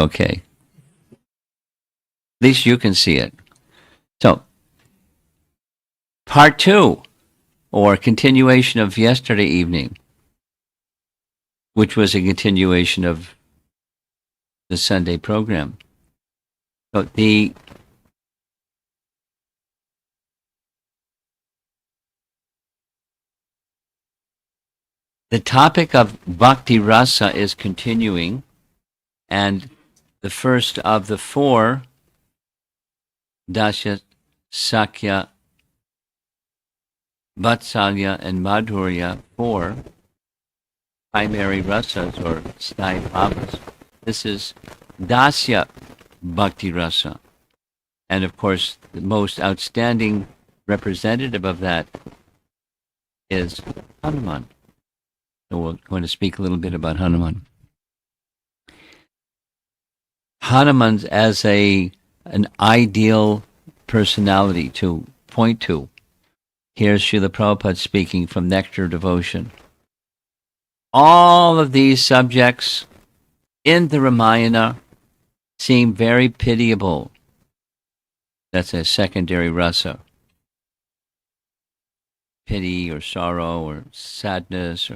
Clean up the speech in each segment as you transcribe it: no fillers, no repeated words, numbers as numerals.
Okay. At least you can see it. So, part 2, or continuation of yesterday evening, which was a continuation of the Sunday program. So the topic of Bhakti Rasa is continuing, and the first of the 4, Dasya, Sakya, Vatsalya, and Madhurya, 4 primary rasas or sthai bhavas. This is Dasya Bhakti Rasa. And of course, the most outstanding representative of that is Hanuman. So we're going to speak a little bit about Hanuman. Hanuman as an ideal personality to point to. Here's Srila Prabhupada speaking from Nectar Devotion. All of these subjects in the Ramayana seem very pitiable. That's a secondary rasa. Pity or sorrow or sadness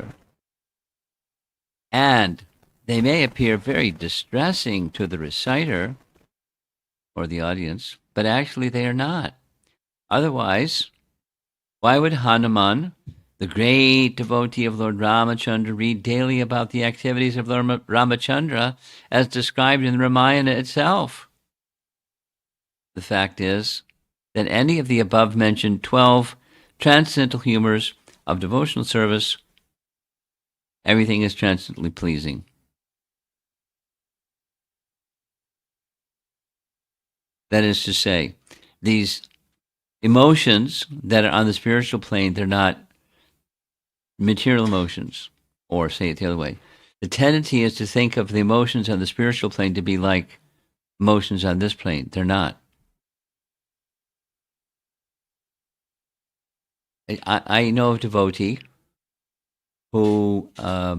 and they may appear very distressing to the reciter or the audience, but actually they are not. Otherwise, why would Hanuman, the great devotee of Lord Ramachandra, read daily about the activities of Lord Ramachandra as described in the Ramayana itself? The fact is that any of the above-mentioned 12 transcendental humors of devotional service, everything is transcendently pleasing. That is to say, these emotions that are on the spiritual plane, they're not material emotions, or say it the other way. The tendency is to think of the emotions on the spiritual plane to be like emotions on this plane. They're not. I know of a devotee who I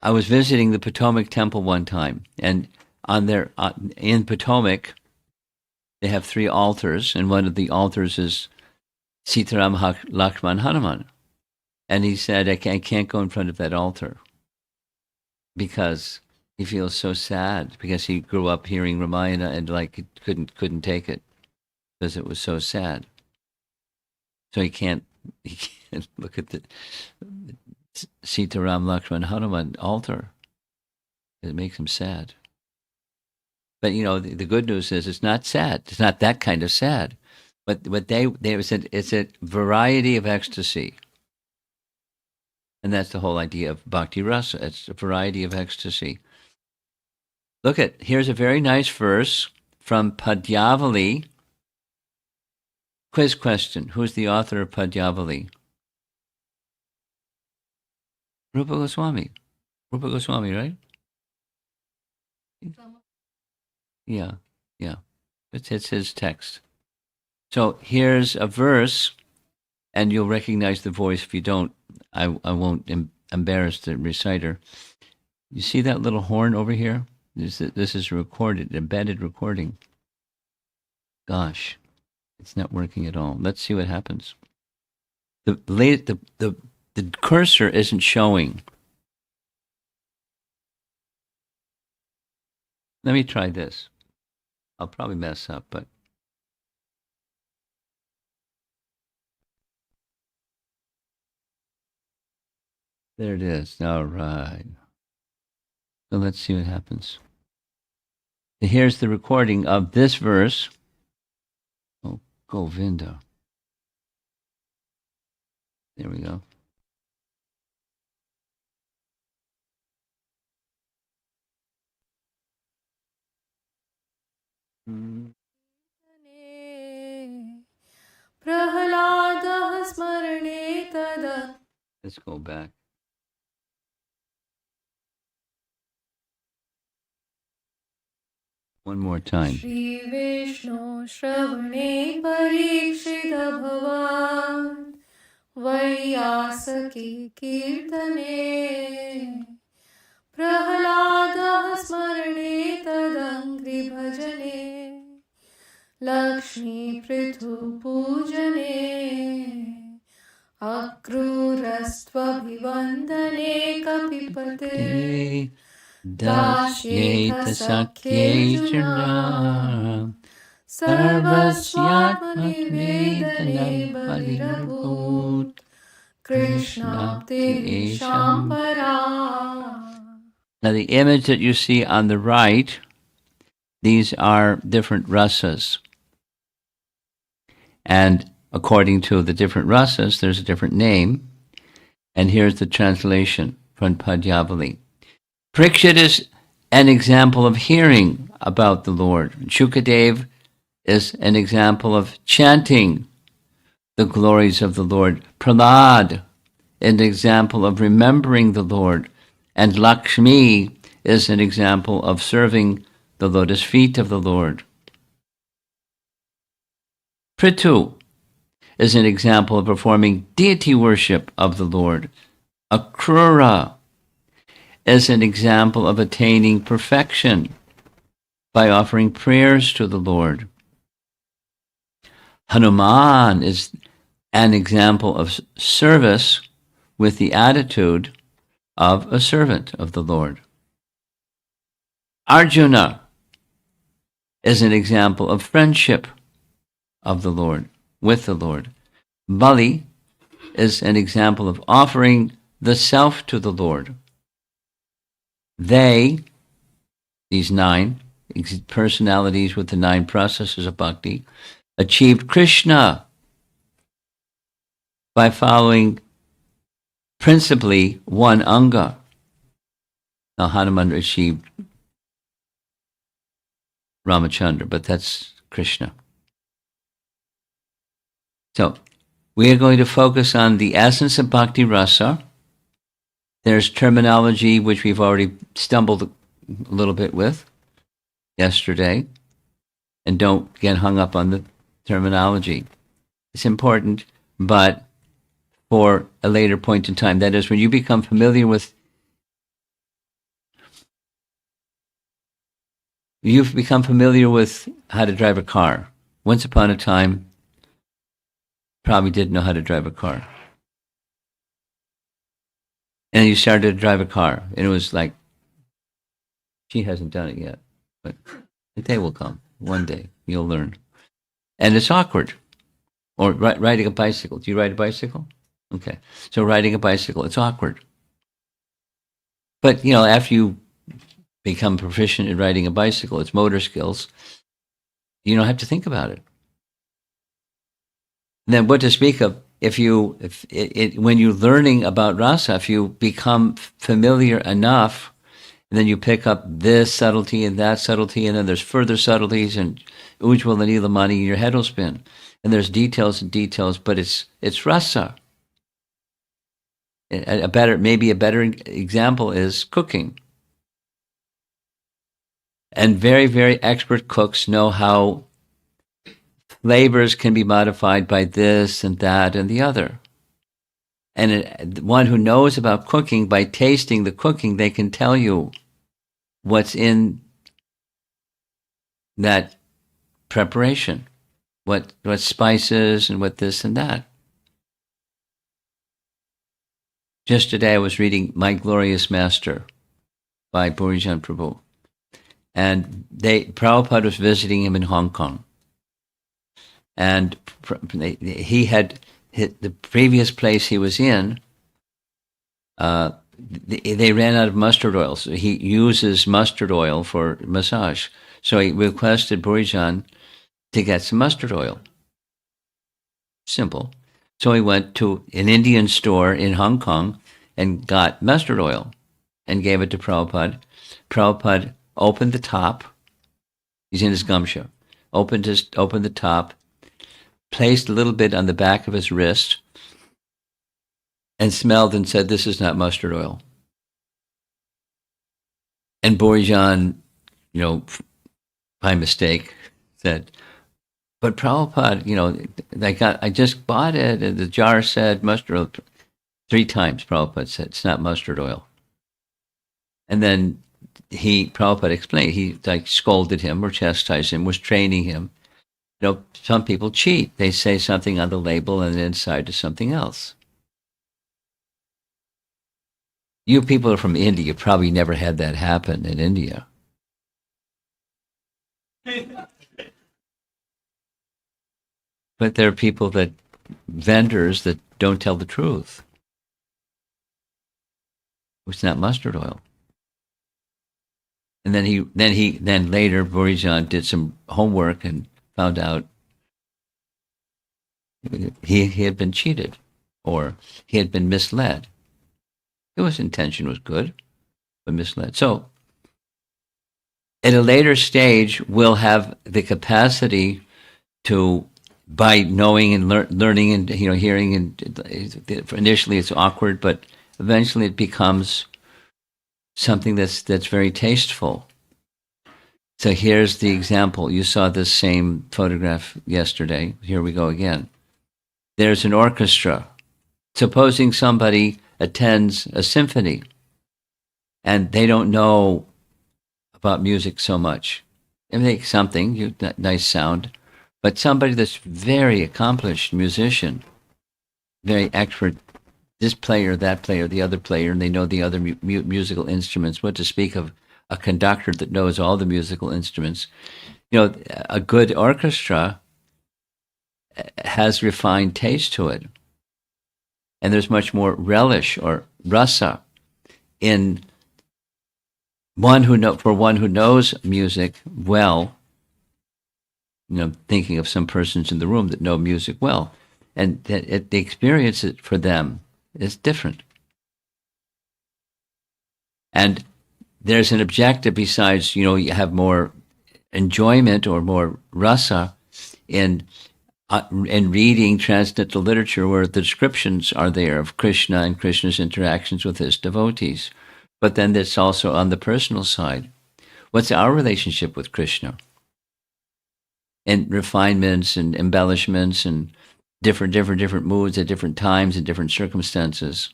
was visiting the Potomac Temple one time, and in Potomac they have 3 altars, and one of the altars is Sitaram, Lakshman, Hanuman. And he said, I can't go in front of that altar because he feels so sad, because he grew up hearing Ramayana and couldn't take it because it was so sad. So he can't look at the Sitaram, Lakshman, Hanuman altar. It makes him sad. But the good news is it's not sad. It's not that kind of sad. But it's a variety of ecstasy. And that's the whole idea of Bhakti Rasa. It's a variety of ecstasy. Here's a very nice verse from Padyavali. Quiz question. Who's the author of Padyavali? Rupa Goswami. Rupa Goswami, right? Yeah. It's his text. So here's a verse, and you'll recognize the voice. If you don't, I won't embarrass the reciter. You see that little horn over here? This is recorded, embedded recording. Gosh, it's not working at all. Let's see what happens. The cursor isn't showing. Let me try this. I'll probably mess up, but there it is. All right. So let's see what happens. Here's the recording of this verse. Oh, Govinda. There we go. Let's go back. One more time. Shri Vishnu Shravane Parikshita Bhavan Vaiyasaki Kirtane प्रह्लादः स्मरणे तदङ्घ्रिभजने लक्ष्मीपृथुपूजने अक्रूरस्त्वभिवन्दने कपिपते दास्येऽथ सख्येऽर्जुना सर्वस्यात्मनिवेदने बलिरभूत् कृष्णाप्तिरेषां परा. Now, the image that you see on the right, these are different rasas. And according to the different rasas, there's a different name. And here's the translation from Padyavali. Parikshit is an example of hearing about the Lord. Shukadev is an example of chanting the glories of the Lord. Prahlad, an example of remembering the Lord. And Lakshmi is an example of serving the lotus feet of the Lord. Prithu is an example of performing deity worship of the Lord. Akrura is an example of attaining perfection by offering prayers to the Lord. Hanuman is an example of service with the attitude of a servant of the Lord. Arjuna is an example of friendship of the Lord, with the Lord. Bali is an example of offering the self to the Lord. They, these 9 personalities with the 9 processes of bhakti, achieved Krishna by following principally one anga. Now Hanuman achieved Ramachandra, but that's Krishna. So we are going to focus on the essence of Bhakti Rasa. There's terminology which we've already stumbled a little bit with yesterday, and don't get hung up on the terminology. It's important, but for a later point in time. That is, when you become familiar with, you've become familiar with how to drive a car. Once upon a time, probably didn't know how to drive a car. And you started to drive a car, and it was like, she hasn't done it yet, but the day will come. One day, you'll learn. And it's awkward. Or riding a bicycle. Do you ride a bicycle? Okay. So riding a bicycle, it's awkward. But, after you become proficient in riding a bicycle, it's motor skills, you don't have to think about it. And then what to speak of, when you're learning about rasa, if you become familiar enough, and then you pick up this subtlety and that subtlety, and then there's further subtleties, and ujjwal and ilamani, your head will spin. And there's details and details, but it's rasa. Maybe a better example is cooking. And very, very expert cooks know how flavors can be modified by this and that and the other. And one who knows about cooking, by tasting the cooking, they can tell you what's in that preparation, what spices and what this and that. Just today I was reading My Glorious Master by Burijan Prabhu. And Prabhupada was visiting him in Hong Kong. And he had hit the previous place he was in, they ran out of mustard oil. So he uses mustard oil for massage. So he requested Burijan to get some mustard oil. Simple. So he went to an Indian store in Hong Kong and got mustard oil and gave it to Prabhupada. Prabhupada opened the top. He's in his gamsha. Opened the top, placed a little bit on the back of his wrist, and smelled and said, "This is not mustard oil." And Burijan, by mistake, said, "But Prabhupada, I just bought it, and the jar said mustard oil." 3 times Prabhupada said, "It's not mustard oil." And then Prabhupada explained, he like scolded him or chastised him, was training him. Some people cheat. They say something on the label and inside is something else. You people are from India. You probably never had that happen in India. But there are vendors that don't tell the truth. It's not mustard oil. And then later, Borijan did some homework and found out he had been cheated, or he had been misled. His intention was good, but misled. So, at a later stage, we'll have the capacity to, by knowing and learning and hearing, and initially it's awkward, but eventually it becomes something that's very tasteful. So here's the example. You saw this same photograph yesterday. Here we go again. There's an orchestra. Supposing somebody attends a symphony and they don't know about music so much. They make something, nice sound, but somebody that's very accomplished musician, very expert, this player, that player, the other player, and they know the other musical instruments. What to speak of a conductor that knows all the musical instruments. A good orchestra has refined taste to it. And there's much more relish or rasa in one who knows music well. Thinking of some persons in the room that know music well, and the experience for them is different. And there's an objective besides, you have more enjoyment or more rasa in reading transcendental literature where the descriptions are there of Krishna and Krishna's interactions with his devotees. But then it's also on the personal side. What's our relationship with Krishna? And refinements and embellishments and different moods at different times and different circumstances.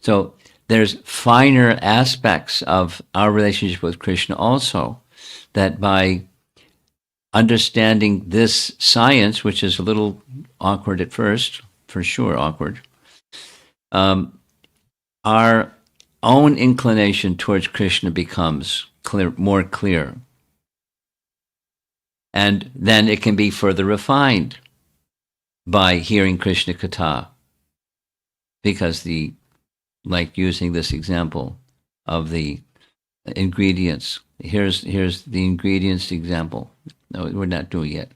So there's finer aspects of our relationship with Krishna also, that by understanding this science, which is a little awkward at first, for sure awkward, our own inclination towards Krishna becomes more clear. And then it can be further refined by hearing Krishna Katha. Because like using this example of the ingredients. Here's the ingredients example. No, we're not doing it.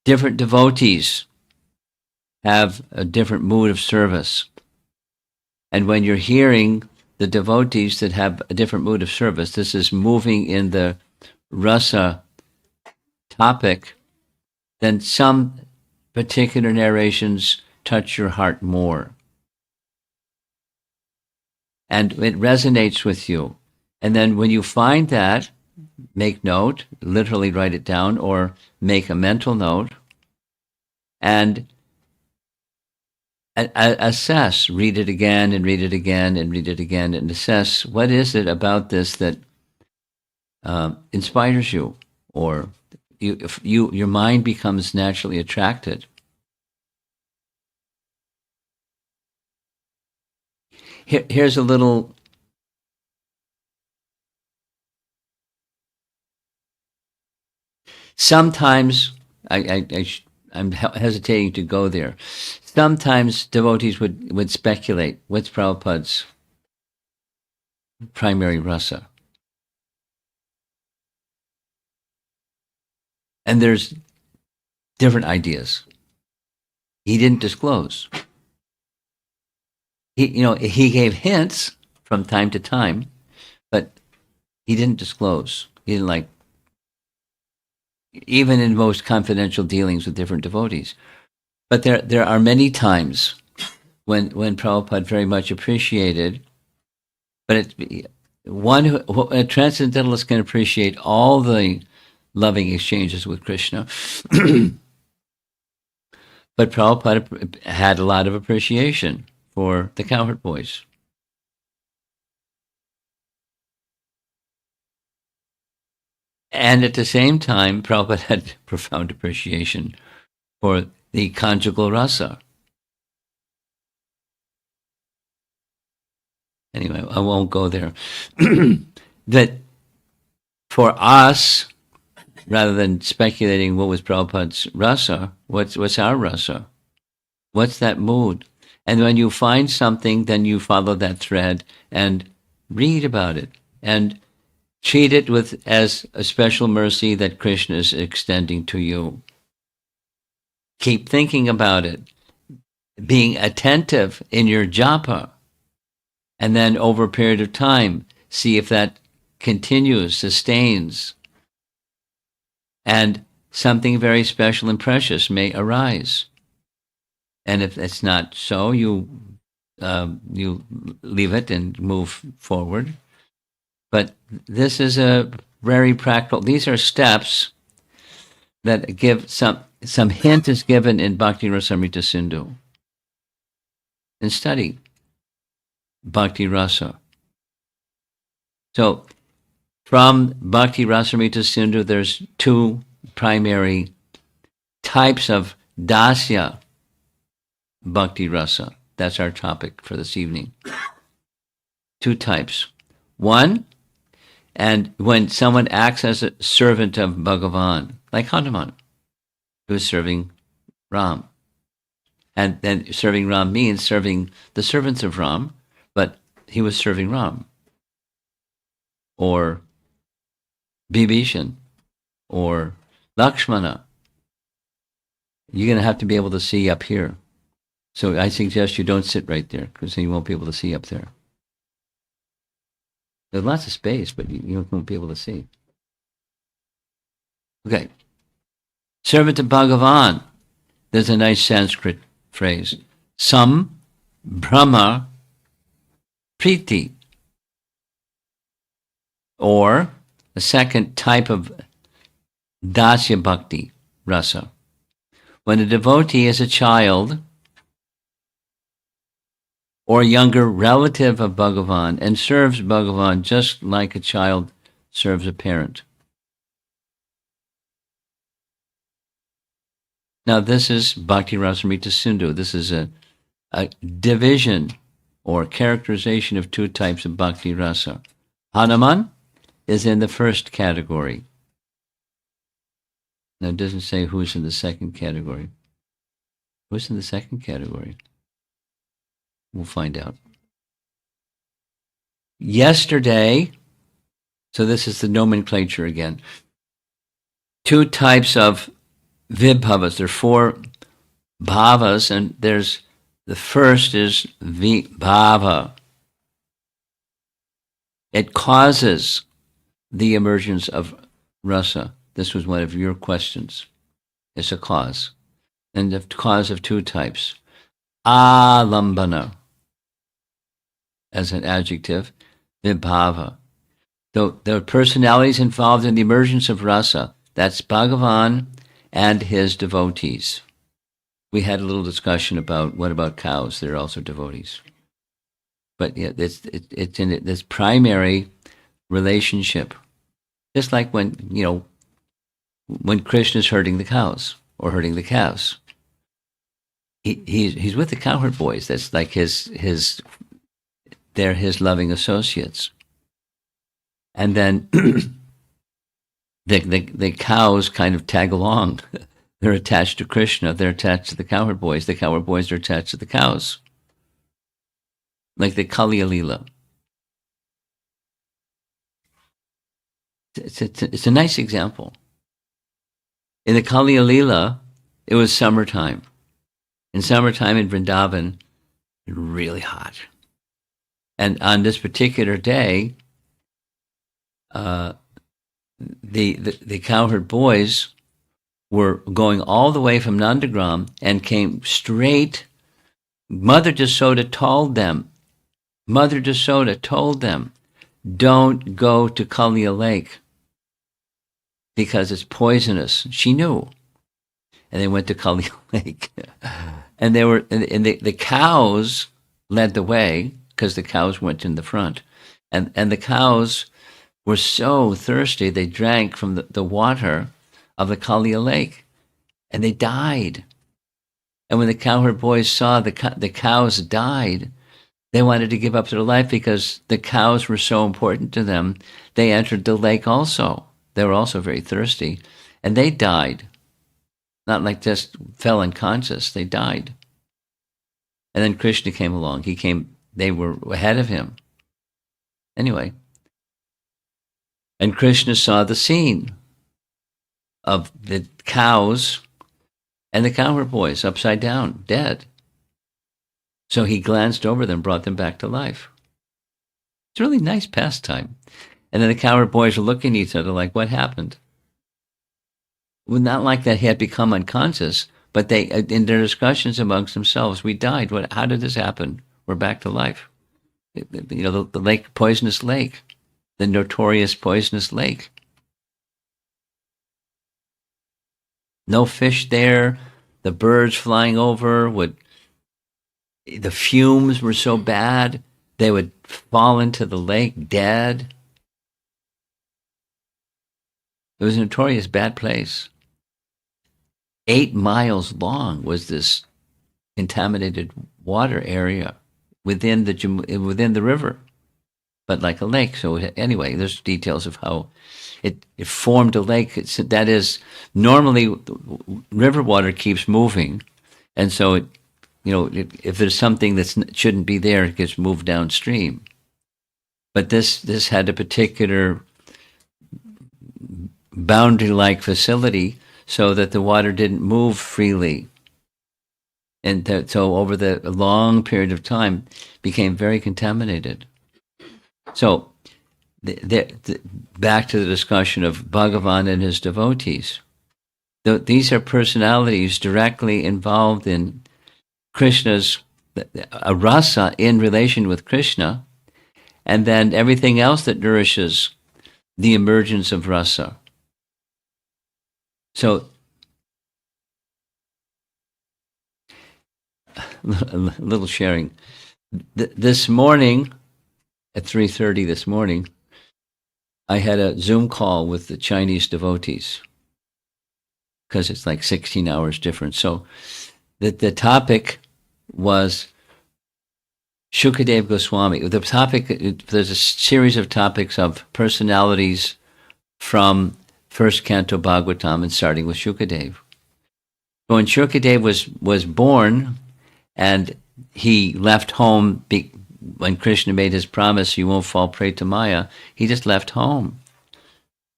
Different devotees have a different mood of service. And when you're hearing the devotees that have a different mood of service, this is moving in the rasa topic, then some particular narrations touch your heart more. And it resonates with you. And then when you find that, make note, literally write it down, or make a mental note, and assess, read it again and read it again and read it again, and assess what is it about this that inspires you, or your mind becomes naturally attracted. Here's a little. Sometimes I'm hesitating to go there. Sometimes devotees would speculate, what's Prabhupada's primary rasa? And there's different ideas. He didn't disclose. He gave hints from time to time, but he didn't disclose. He didn't even in most confidential dealings with different devotees. But there are many times when Prabhupada very much appreciated, but a transcendentalist can appreciate all the loving exchanges with Krishna. But Prabhupada had a lot of appreciation for the cowherd boys. And at the same time, Prabhupada had profound appreciation for the conjugal rasa. Anyway, I won't go there. That for us, rather than speculating what was Prabhupada's rasa, what's our rasa? What's that mood? And when you find something, then you follow that thread and read about it and treat it with as a special mercy that Krishna is extending to you. Keep thinking about it, being attentive in your japa, and then over a period of time, see if that continues, sustains, and something very special and precious may arise. And if it's not so, you leave it and move forward. But this is a very practical. These are steps that give some hint is given in Bhakti Rasamrita Sindhu. And study Bhakti Rasa. So from Bhakti Rasamrita Sindhu, there's two primary types of Dasya Bhakti Rasa. That's our topic for this evening. Two types. One, and when someone acts as a servant of Bhagavan, like Hanuman, who is serving Ram. And then serving Ram means serving the servants of Ram, but he was serving Ram. Or Bibhishan, or Lakshmana. You're going to have to be able to see up here. So I suggest you don't sit right there, because then you won't be able to see up there. There's lots of space, but you won't be able to see. Okay. Servant of Bhagavan. There's a nice Sanskrit phrase. Sam Brahma Priti. Or a second type of Dasya Bhakti Rasa. When a devotee is a child or younger relative of Bhagavan and serves Bhagavan just like a child serves a parent. Now this is Bhakti Rasamrita Sindhu. This is a division or characterization of two types of Bhakti Rasa. Hanuman is in the first category. Now it doesn't say who's in the second category. Who's in the second category? We'll find out. Yesterday, so this is the nomenclature again. Two types of vibhavas. There are four bhavas, and there's the first is vibhava. It causes the emergence of rasa. This was one of your questions. It's a cause. And the cause of two types. Alambana as an adjective, vibhava. The personalities involved in the emergence of rasa, that's Bhagavan and his devotees. We had a little discussion about what about cows? They're also devotees. But yeah, it's in this primary relationship. Just like when Krishna's herding the cows or herding the calves. He's with the cowherd boys. That's like they're his loving associates. And then the cows kind of tag along. They're attached to Krishna. They're attached to the cowherd boys. The cowherd boys are attached to the cows. Like the Kali Lila. It's a nice example. In the Kali Lila, it was summertime. In summertime in Vrindavan, really hot. And on this particular day, the cowherd boys were going all the way from Nandagram and came straight. Mother Jasoda told them, don't go to Kalia Lake because it's poisonous. She knew. And they went to Kalia Lake. And the cows led the way because the cows went in the front. And the cows were so thirsty they drank from the water of the Kaliya lake, and they died. And when the cowherd boys saw the cows died, they wanted to give up their life because the cows were so important to them. They entered the lake also. They were also very thirsty, and they died. Not like just fell unconscious, they died. And then Krishna came along. They were ahead of him. Anyway, and Krishna saw the scene of the cows and the cowherd boys upside down, dead. So he glanced over them, brought them back to life. It's a really nice pastime. And then the cowherd boys were looking at each other like, what happened? Well, not like that he had become unconscious, but they, in their discussions amongst themselves, we died. How did this happen? We're back to life. The lake, poisonous lake, the notorious poisonous lake. No fish there. The birds flying over the fumes were so bad, they would fall into the lake dead. It was a notorious bad place. 8 miles long was this contaminated water area within the river, but like a lake. So anyway, there's details of how it formed a lake. That is, normally river water keeps moving, and so if there's something that shouldn't be there, it gets moved downstream. But this had a particular boundary-like facility so that the water didn't move freely. And so over the long period of time, became very contaminated. So back to the discussion of Bhagavan and his devotees. These are personalities directly involved in Krishna's a rasa in relation with Krishna, and then everything else that nourishes the emergence of rasa. So a little sharing. This morning, at 3:30 this morning, I had a Zoom call with the Chinese devotees because it's like 16 hours difference. So the topic was Shukadev Goswami. The topic, there's a series of topics of personalities from first canto Bhagavatam and starting with Shukadev. So when Shukadev was born and he left home when Krishna made his promise, you won't fall prey to Maya, he just left home.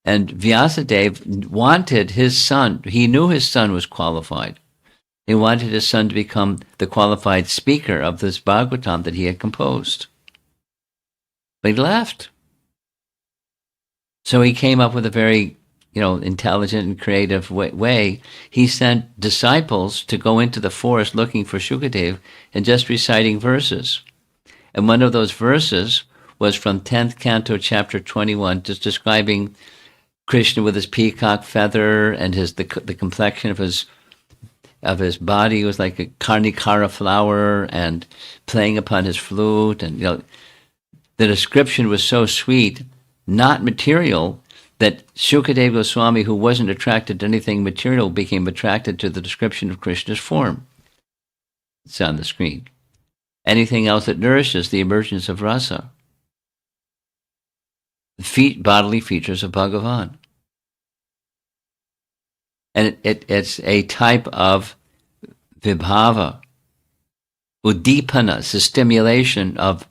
And Vyasadeva wanted his son, he knew his son was qualified. He wanted his son to become the qualified speaker of this Bhagavatam that he had composed. But he left. So he came up with a very intelligent and creative way. He sent disciples to go into the forest looking for Shukadev and just reciting verses. And one of those verses was from 10th canto, chapter 21, just describing Krishna with his peacock feather and the complexion of his body was like a karnikara flower, and playing upon his flute. And the description was so sweet, not material, that Shukadev Goswami, who wasn't attracted to anything material, became attracted to the description of Krishna's form. It's on the screen. Anything else that nourishes the emergence of rasa. Bodily features of Bhagavan. And it's a type of vibhava, udipana, it's a stimulation of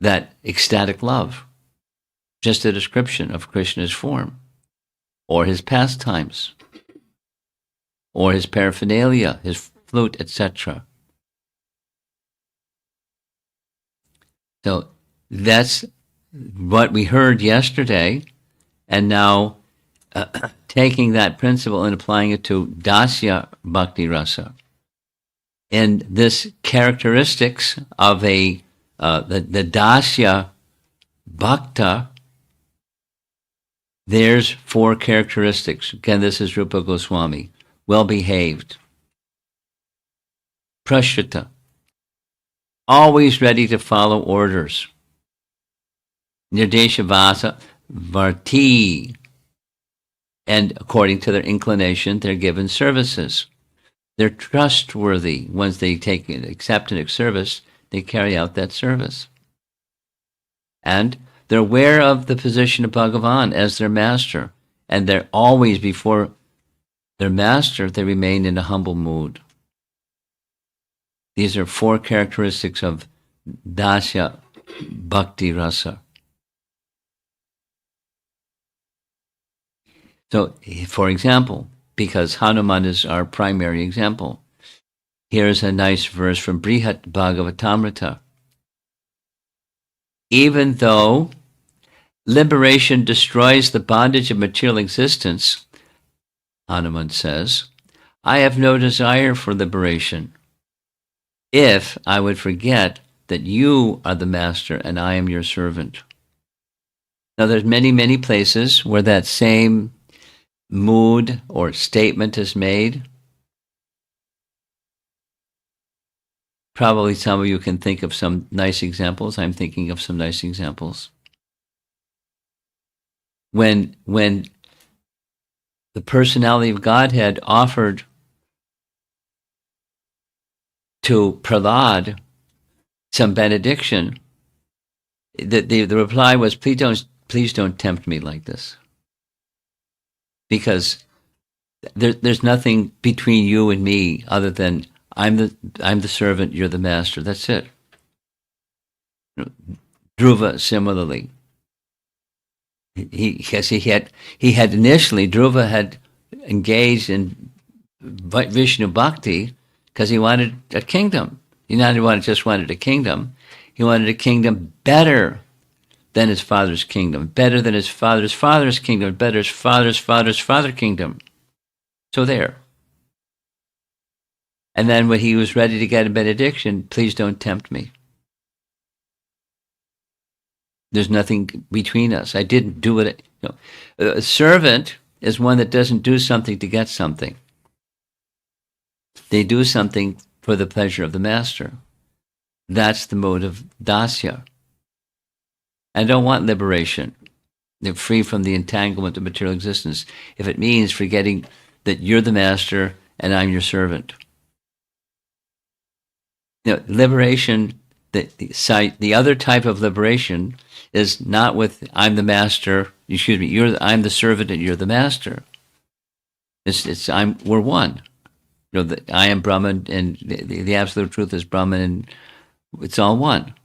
that ecstatic love. Just a description of Krishna's form, or his pastimes, or his paraphernalia, his flute, etc. So that's what we heard yesterday, and now taking that principle and applying it to Dasya Bhakti Rasa. And this characteristics of the Dasya Bhakta, there's 4 characteristics. Again, this is Rupa Goswami. Well-behaved. Prashrita. Always ready to follow orders. Nirdesha Vasa. Varti. And according to their inclination, they're given services. They're trustworthy. Once they accept a service, they carry out that service. And they're aware of the position of Bhagavan as their master. And they're always, before their master, they remain in a humble mood. These are 4 characteristics of Dasya Bhakti Rasa. So, for example, because Hanuman is our primary example, here's a nice verse from Brihat Bhagavatamrita. Even though liberation destroys the bondage of material existence, Hanuman says, I have no desire for liberation. If I would forget that you are the master and I am your servant. Now there's many, many places where that same mood or statement is made. Probably some of you can think of some nice examples. I'm thinking of some nice examples. When the personality of Godhead offered to Prahlad some benediction, the reply was, please don't tempt me like this. Because there's nothing between you and me other than I'm the servant, you're the master. That's it. Dhruva similarly. Dhruva had engaged in Vishnu Bhakti because he wanted a kingdom. He not just wanted a kingdom. He wanted a kingdom better than his father's kingdom, better than his father's father's kingdom, better his father's father's father kingdom. So there. And then when he was ready to get a benediction, please don't tempt me. There's nothing between us. I didn't do it. A servant is one that doesn't do something to get something. They do something for the pleasure of the master. That's the mode of Dasya. I don't want liberation. They're free from the entanglement of material existence. If it means forgetting that you're the master and I'm your servant. Liberation, the other type of liberation is not with I'm the master, I'm the servant and you're the master. We're one. I am Brahman and the absolute truth is Brahman and it's all one.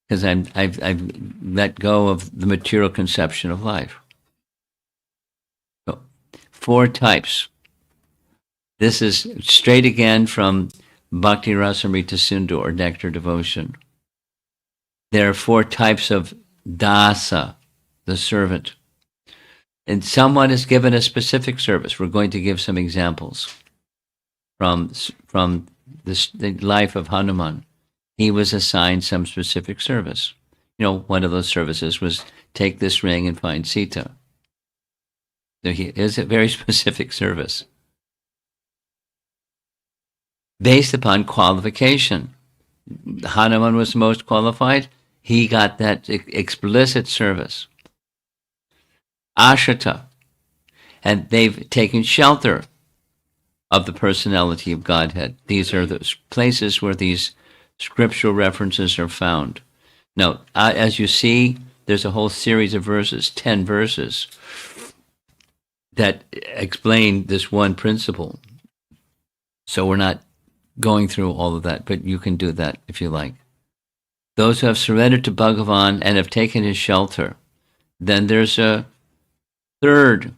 Because I've let go of the material conception of life. So, 4 types. This is straight again from Bhakti Rasamrita Sindhu or Nectar Devotion. There are 4 types of dasa, the servant. And someone is given a specific service. We're going to give some examples from the life of Hanuman. He was assigned some specific service. One of those services was take this ring and find Sita. So he is a very specific service. Based upon qualification. Hanuman was most qualified. He got that explicit service. Ashrita. And they've taken shelter of the personality of Godhead. These are the places where these scriptural references are found. Now, as you see, there's a whole series of verses, 10 verses, that explain this one principle. So we're not going through all of that, but you can do that if you like. Those who have surrendered to Bhagavan and have taken his shelter. Then there's a third.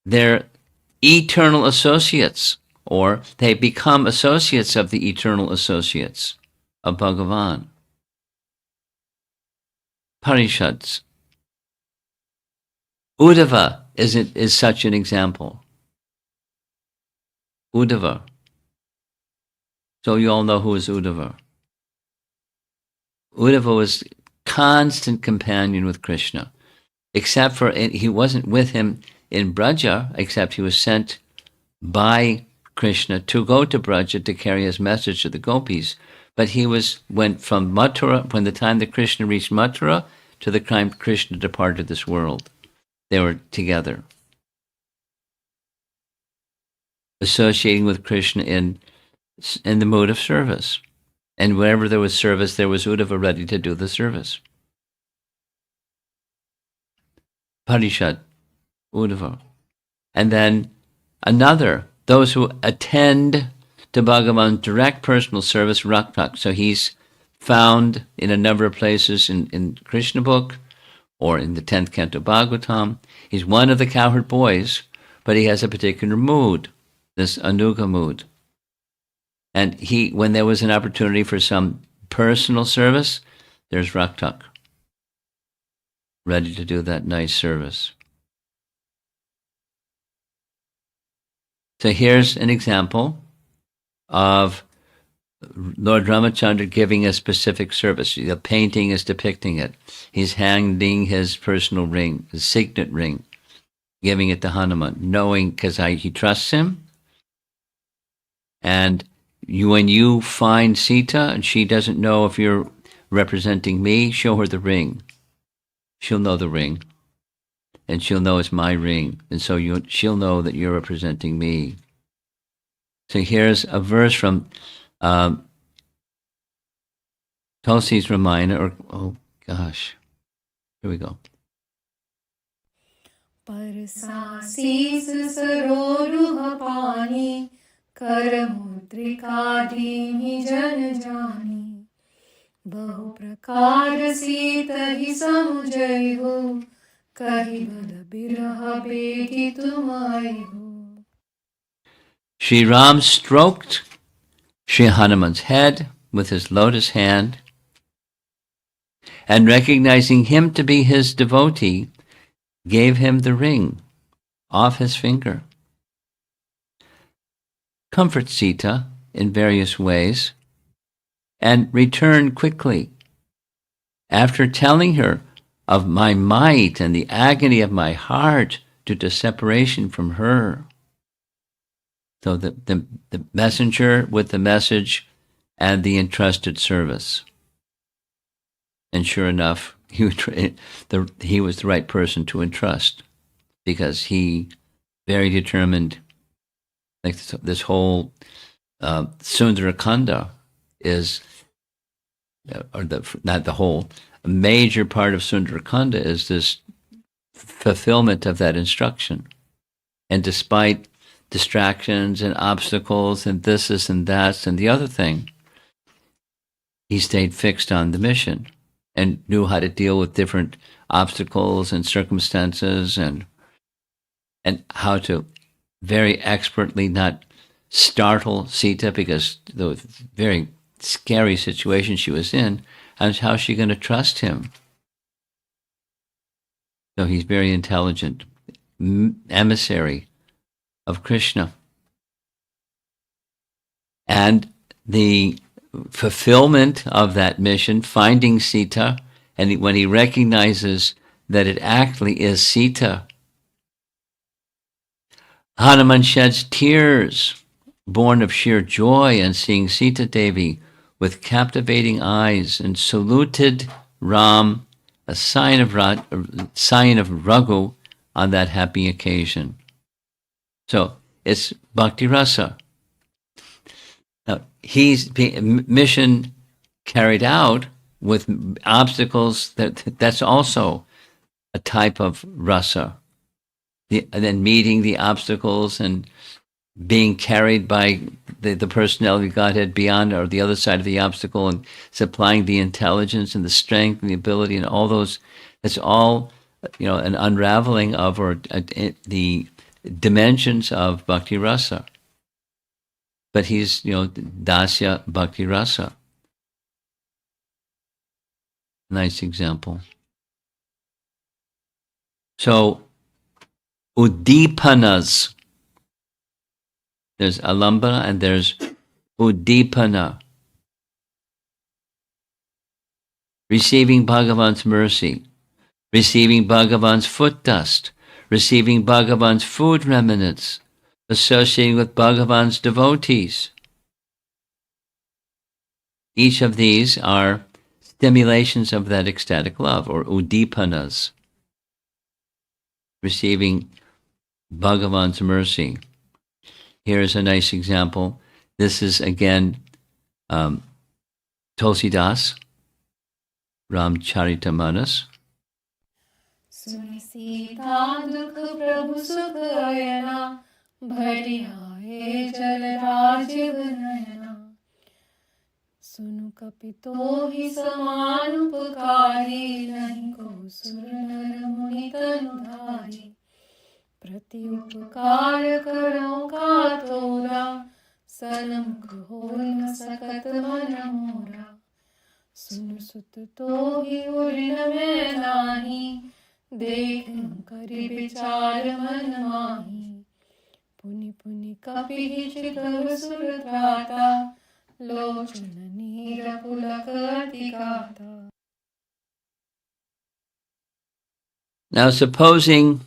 They're eternal associates, or they become associates of the eternal associates of Bhagavan. Parishads. Uddhava is such an example. Uddhava. So you all know who is Uddhava. Uddhava was constant companion with Krishna, except for he wasn't with him in Braja, except he was sent by Krishna to go to Braja to carry his message to the gopis. But he went from Mathura, when the time that Krishna reached Mathura, to the time Krishna departed this world. They were together, associating with Krishna in the mood of service. And wherever there was service, there was Uddhava ready to do the service. Parishad, Uddhava. And then another, those who attend to Bhagavan's direct personal service, Raktak. So he's found in a number of places in Krishna book or in the 10th canto Bhagavatam. He's one of the cowherd boys, but he has a particular mood, this Anuga mood. And when there was an opportunity for some personal service, there's Raktak, ready to do that nice service. So here's an example of Lord Ramachandra giving a specific service. The painting is depicting it. He's hanging his personal ring, his signet ring, giving it to Hanuman, knowing because he trusts him. And when you find Sita and she doesn't know if you're representing me, show her the ring. She'll know the ring. And she'll know it's my ring. And so she'll know that you're representing me. So here's a verse from Tulsi's Ramayana, here we go. परसासीस सरोरुह पानी कर मुद्रिका दीनि जन जानी बहु प्रकार सीत ही समुझई हो कही बल बिरह बेगी तुम आई हो. Shri Ram stroked Shri Hanuman's head with his lotus hand, and recognizing him to be his devotee, gave him the ring off his finger. Comfort Sita in various ways, and return quickly. After telling her of my might and the agony of my heart due to separation from her. So the messenger with the message and the entrusted service. And sure enough, he was the right person to entrust, because he very determined. Like this whole Sundarakanda is, not the whole, a major part of Sundarakanda is this fulfillment of that instruction. And despite distractions and obstacles and this and that and the other thing, he stayed fixed on the mission and knew how to deal with different obstacles and circumstances and how to very expertly not startle Sita, because the very scary situation she was in, and how is she going to trust him? So he's very intelligent, emissary of Krishna. And the fulfillment of that mission, finding Sita, and when he recognizes that it actually is Sita, Hanuman sheds tears, born of sheer joy on seeing Sita Devi with captivating eyes, and saluted Ram, a sign of Raghu, on that happy occasion. So it's Bhakti Rasa. Now, he's mission carried out with obstacles. That's also a type of rasa. And then meeting the obstacles and being carried by the personality of Godhead beyond or the other side of the obstacle, and supplying the intelligence and the strength and the ability and all those. That's all, an unraveling of the dimensions of Bhakti Rasa. But he's, Dasya Bhakti Rasa. Nice example. So, Udipanas. There's Alambana and there's Udipana. Receiving Bhagavan's mercy, receiving Bhagavan's foot dust, receiving Bhagavan's food remnants, associating with Bhagavan's devotees. Each of these are stimulations of that ecstatic love, or udipanas, receiving Bhagavan's mercy. Here's a nice example. This is again Tulsidas, Ramcharitamanas. सुनि सीता दुख प्रभु सुख अयना भरि आए जल राजीव नयना सुनु कपितो ही समान उपकारी नहीं को सुर नर मुनि तनुधारी प्रति उपकार करो का तोरा सनमुख हो न सकत मन मोरा सुन सुत तो ही उरिन में नाही देख करि विचार मन माही पुनि पुनि कपि चितव सुर त्राता लोचन नीर पुलक अति गाता. Now, supposing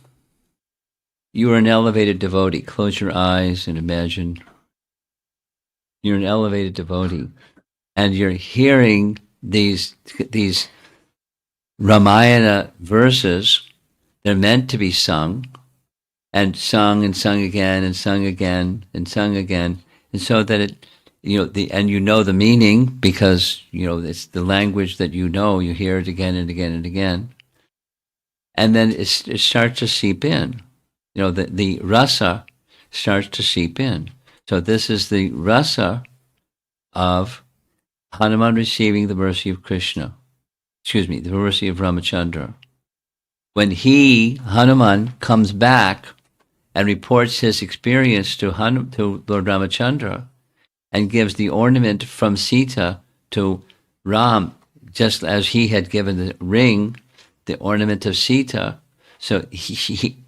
you are an elevated devotee, close your eyes and imagine you're an elevated devotee, and you're hearing these Ramayana verses. They're meant to be sung, and sung again, and sung again, and sung again, and so that it, and you know the meaning because it's the language that you know. You hear it again and again and again, and then it starts to seep in. The rasa starts to seep in. So this is the rasa of Hanuman receiving the mercy of Krishna. The mercy of Ramachandra. When Hanuman, comes back and reports his experience to Lord Ramachandra and gives the ornament from Sita to Ram, just as he had given the ring, the ornament of Sita, so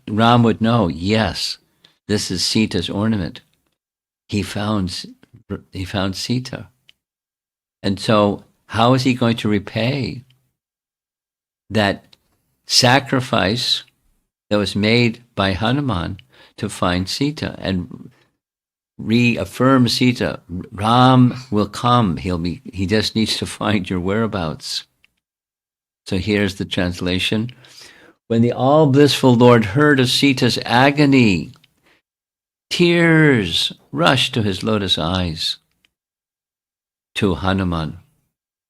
Ram would know, yes, this is Sita's ornament. He found Sita. And so how is he going to repay that sacrifice that was made by Hanuman to find Sita and reaffirm Sita? Ram will come. He just needs to find your whereabouts. So here's the translation. When the all-blissful Lord heard of Sita's agony, tears rushed to his lotus eyes. To Hanuman,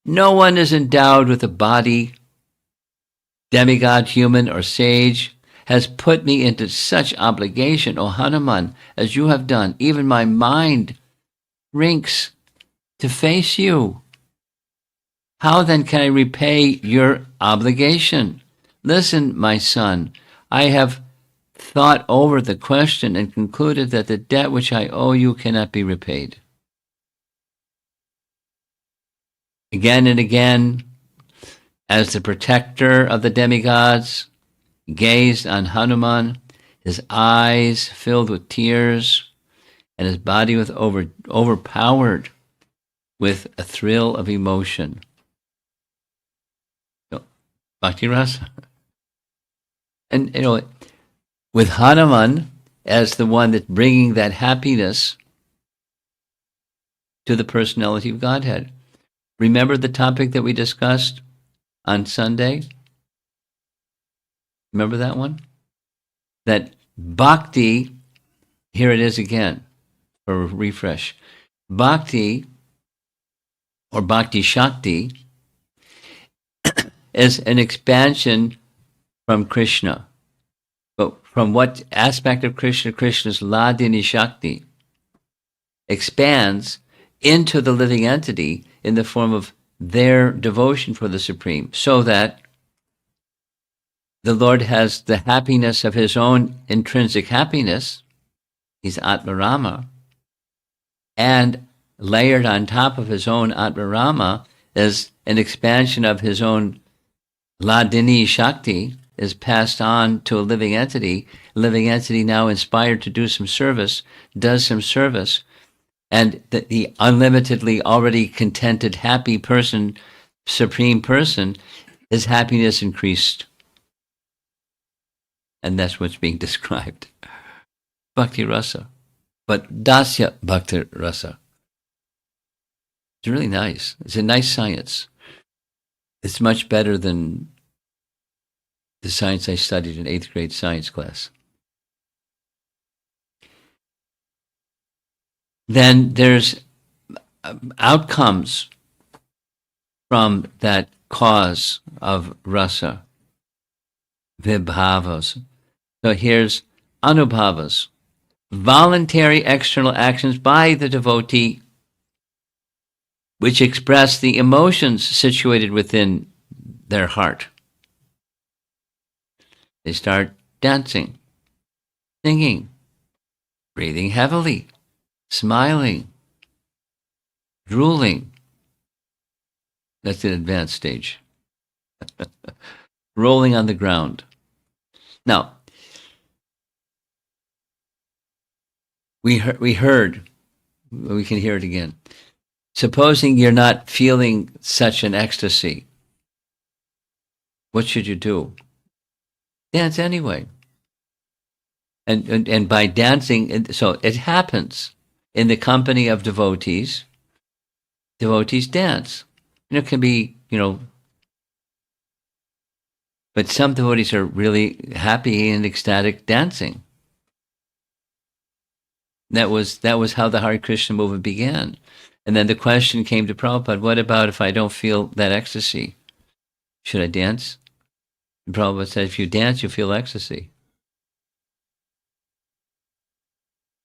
no one is endowed with a body, demigod, human, or sage, has put me into such obligation, O Hanuman, as you have done. Even my mind rinks to face you. How then can I repay your obligation? Listen, my son, I have thought over the question and concluded that the debt which I owe you cannot be repaid. Again and again, as the protector of the demigods gazed on Hanuman, his eyes filled with tears, and his body was overpowered with a thrill of emotion. So, Bhakti Rasa. And, with Hanuman as the one that's bringing that happiness to the personality of Godhead. Remember the topic that we discussed on Sunday? Remember that one? That Bhakti, here it is again, for a refresh. Bhakti, or Bhakti Shakti, is an expansion from Krishna. But from what aspect of Krishna? Krishna's Ladini Shakti expands into the living entity in the form of their devotion for the Supreme, so that the Lord has the happiness of his own intrinsic happiness, he's Atmarama, and layered on top of his own Atmarama is an expansion of his own Ladini Shakti, is passed on to a living entity now inspired to do some service, does some service, and the unlimitedly already contented, happy person, Supreme Person, his happiness increased. And that's what's being described. Bhakti Rasa. But Dasya Bhakti Rasa. It's really nice. It's a nice science. It's much better than the science I studied in 8th grade science class. Then there's outcomes from that cause of rasa, vibhavas. So here's anubhavas, voluntary external actions by the devotee which express the emotions situated within their heart. They start dancing, singing, breathing heavily, smiling, drooling. That's an advanced stage. Rolling on the ground. Now, we heard, we can hear it again. Supposing you're not feeling such an ecstasy, what should you do? Dance anyway. And by dancing, so it happens in the company of devotees. Devotees dance. It can be, but some devotees are really happy and ecstatic dancing. That was how the Hare Krishna movement began. And then the question came to Prabhupada, what about if I don't feel that ecstasy? Should I dance? And Prabhupada said, if you dance, you feel ecstasy.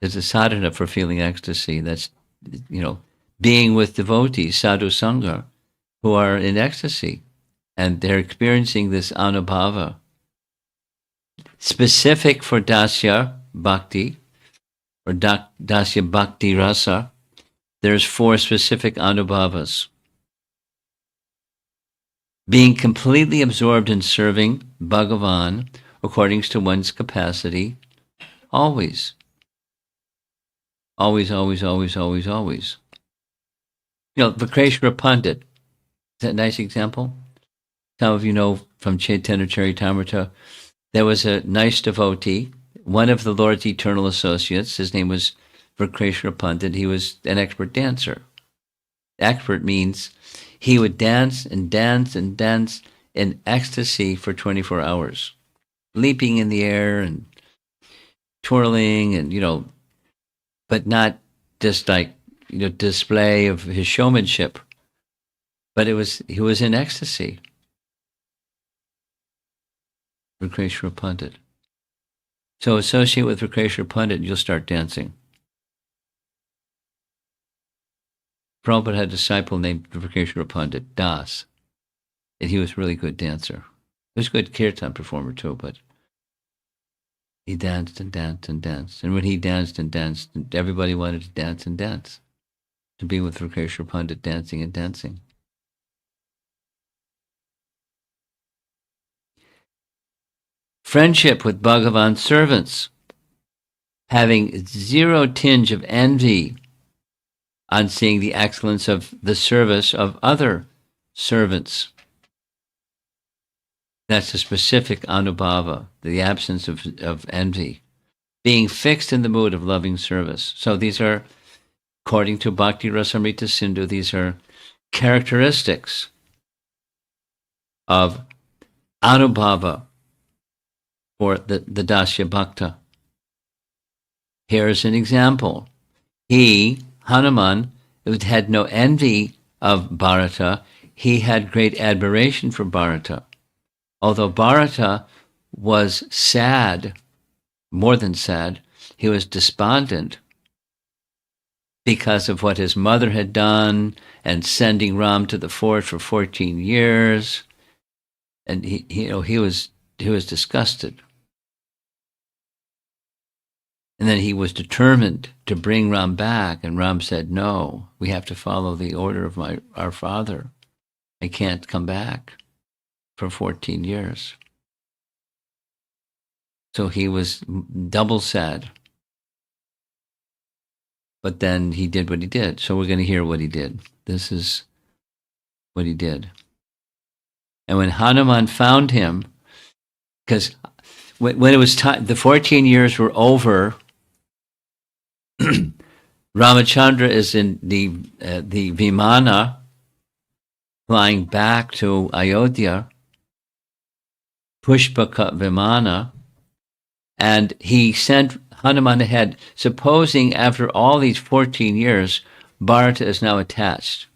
There's a sadhana for feeling ecstasy. That's, being with devotees, sadhu sangha, who are in ecstasy. And they're experiencing this anubhava. Specific for Dasya Bhakti, or Dasya Bhakti Rasa, there's 4 specific anubhavas. Being completely absorbed in serving Bhagavan according to one's capacity, always. Always, always, always, always, always. Vakreshwara Pandit, is that a nice example? Some of you know from Chaitanya Charitamrita, there was a nice devotee, one of the Lord's eternal associates. His name was Vakreshwara Pandit. He was an expert dancer. Expert means he would dance and dance and dance in ecstasy for 24 hours, leaping in the air and twirling and, but not just like, display of his showmanship, but he was in ecstasy. Vakreshwara Pandit. So associate with Vakreshwara Pandit and you'll start dancing. Prabhupada had a disciple named Vakreshwara Pandit, Das, and he was a really good dancer. He was a good kirtan performer too, but he danced and danced and danced. And when he danced and danced, everybody wanted to dance and dance. To be with Vakreshwara Pandit dancing and dancing. Friendship with Bhagavan's servants, having zero tinge of envy on seeing the excellence of the service of other servants. That's a specific anubhava, the absence of envy. Being fixed in the mood of loving service. So these are, according to Bhakti Rasamrita Sindhu, these are characteristics of anubhava for the Dasya Bhakta. Here's an example. He, Hanuman, had no envy of Bharata. He had great admiration for Bharata. Although Bharata was sad, more than sad, he was despondent because of what his mother had done and sending Ram to the fort for 14 years. And he was disgusted. And then he was determined to bring Ram back, and Ram said, no, we have to follow the order of our father. I can't come back for 14 years. So he was double sad. But then he did what he did. So we're going to hear what he did. This is what he did. And when Hanuman found him, because when it was time, the 14 years were over, Ramachandra is in the Vimana flying back to Ayodhya, Pushpaka Vimana, and he sent Hanuman ahead, supposing after all these 14 years, Bharata is now attached.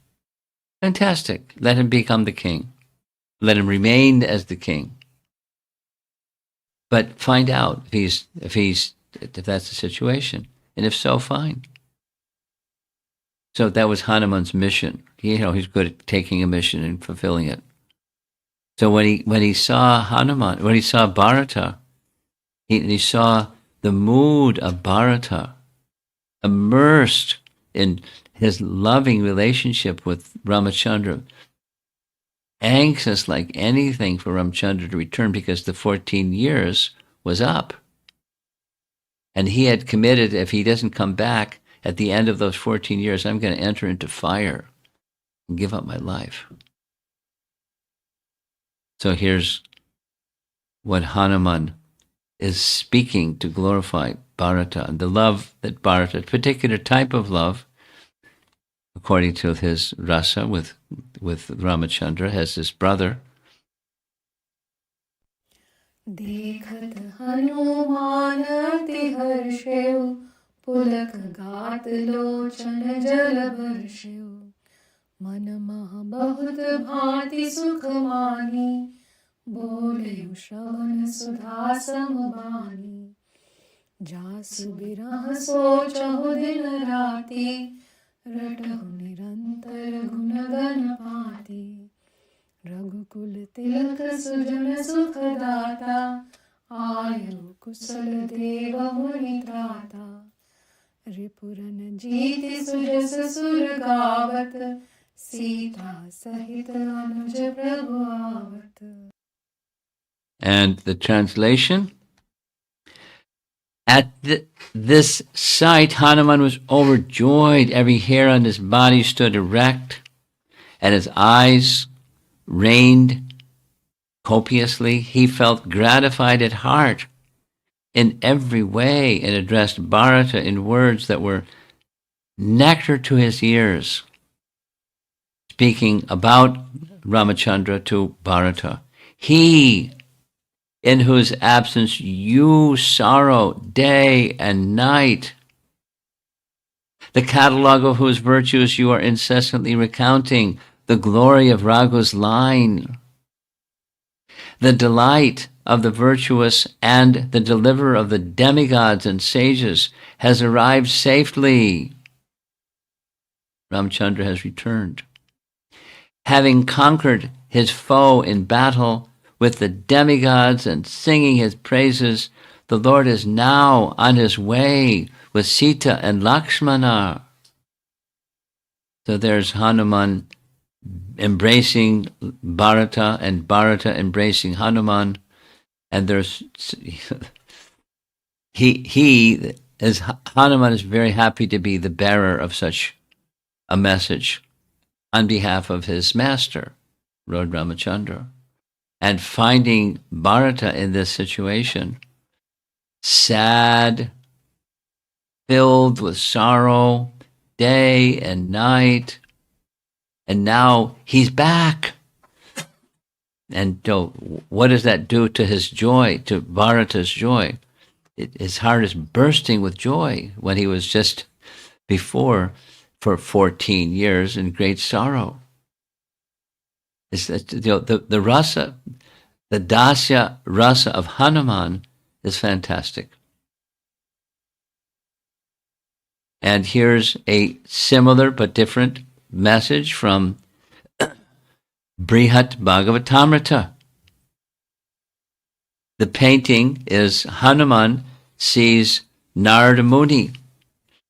Fantastic. Let him become the king. Let him remain as the king. But find out if that's the situation. And if so, fine. So that was Hanuman's mission. He's good at taking a mission and fulfilling it. So when he saw Hanuman, when he saw Bharata, he saw the mood of Bharata immersed in his loving relationship with Ramachandra, anxious like anything for Ramachandra to return because the 14 years was up. And he had committed, if he doesn't come back at the end of those 14 years, I'm going to enter into fire and give up my life. So here's what Hanuman is speaking to glorify Bharata, and the love that Bharata, a particular type of love, according to his Rasa with Ramachandra, has his brother. देखत हनुमान अति हर्षेउ पुलक गात लोचन जल बर्षेउ मन मह बहुत भांति सुख मानी बोले श्रवण सुधा समबानी जासु बिरह सोचहु दिन राति रटहु निरंतर गुण गण पाती रघुकुल तिलक सुजन सुखदाता आयु कुशल देव मुनि त्राता रिपुरन जीति सुजस सुर गावत सीता सहित अनुज प्रभु आवत. And the translation? At this sight, Hanuman was overjoyed. Every hair on his body stood erect, and his eyes rained copiously. He felt gratified at heart in every way and addressed Bharata in words that were nectar to his ears, speaking about Ramachandra to Bharata. He, in whose absence you sorrow day and night, the catalogue of whose virtues you are incessantly recounting, the glory of Raghu's line, the delight of the virtuous and the deliverer of the demigods and sages has arrived safely. Ramchandra has returned. Having conquered his foe in battle with the demigods and singing his praises, the Lord is now on his way with Sita and Lakshmana. So there's Hanuman embracing Bharata and Bharata embracing Hanuman, and there's Hanuman is very happy to be the bearer of such a message on behalf of his master, Lord Ramachandra, and finding Bharata in this situation, sad, filled with sorrow, day and night, and now he's back. And what does that do to his joy, to Bharata's joy? His heart is bursting with joy when he was just before for 14 years in great sorrow. The rasa, the Dasya rasa of Hanuman is fantastic. And here's a similar but different message from Brihat Bhagavatamrita. The painting is Hanuman sees Narada Muni.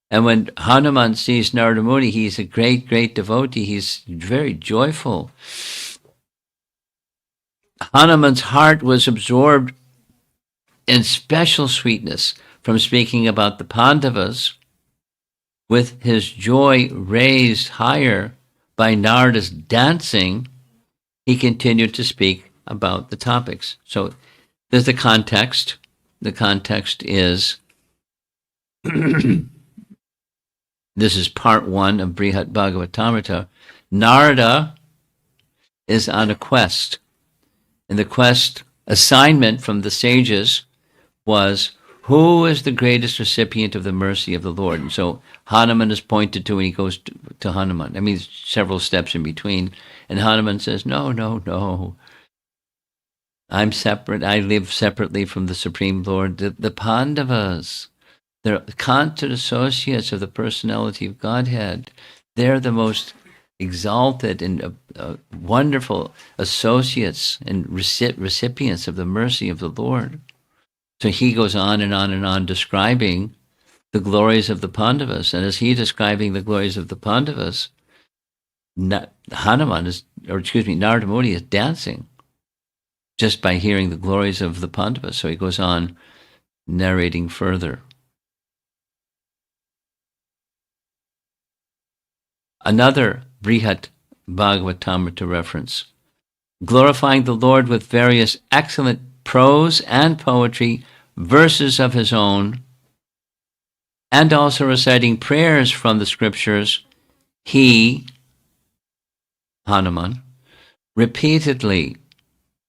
And when Hanuman sees Narada Muni, he's a great, great devotee. He's very joyful. Hanuman's heart was absorbed in special sweetness from speaking about the Pandavas. With his joy raised higher by Narada's dancing, he continued to speak about the topics. So there's the context. The context is, this is part 1 of Brihat Bhagavatamrita. Narada is on a quest. And the quest assignment from the sages was, who is the greatest recipient of the mercy of the Lord? And so Hanuman is pointed to, and he goes to Hanuman. I mean, several steps in between. And Hanuman says, no, no, no. I'm separate. I live separately from the Supreme Lord. The Pandavas, they're constant associates of the personality of Godhead. They're the most exalted and wonderful associates and recipients of the mercy of the Lord. So he goes on and on and on describing the glories of the Pandavas. And as he's describing the glories of the Pandavas, Narada Muni is dancing just by hearing the glories of the Pandavas. So he goes on narrating further. Another Brihat Bhagavatamrita reference, glorifying the Lord with various excellent prose and poetry, verses of his own, and also reciting prayers from the scriptures, he, Hanuman, repeatedly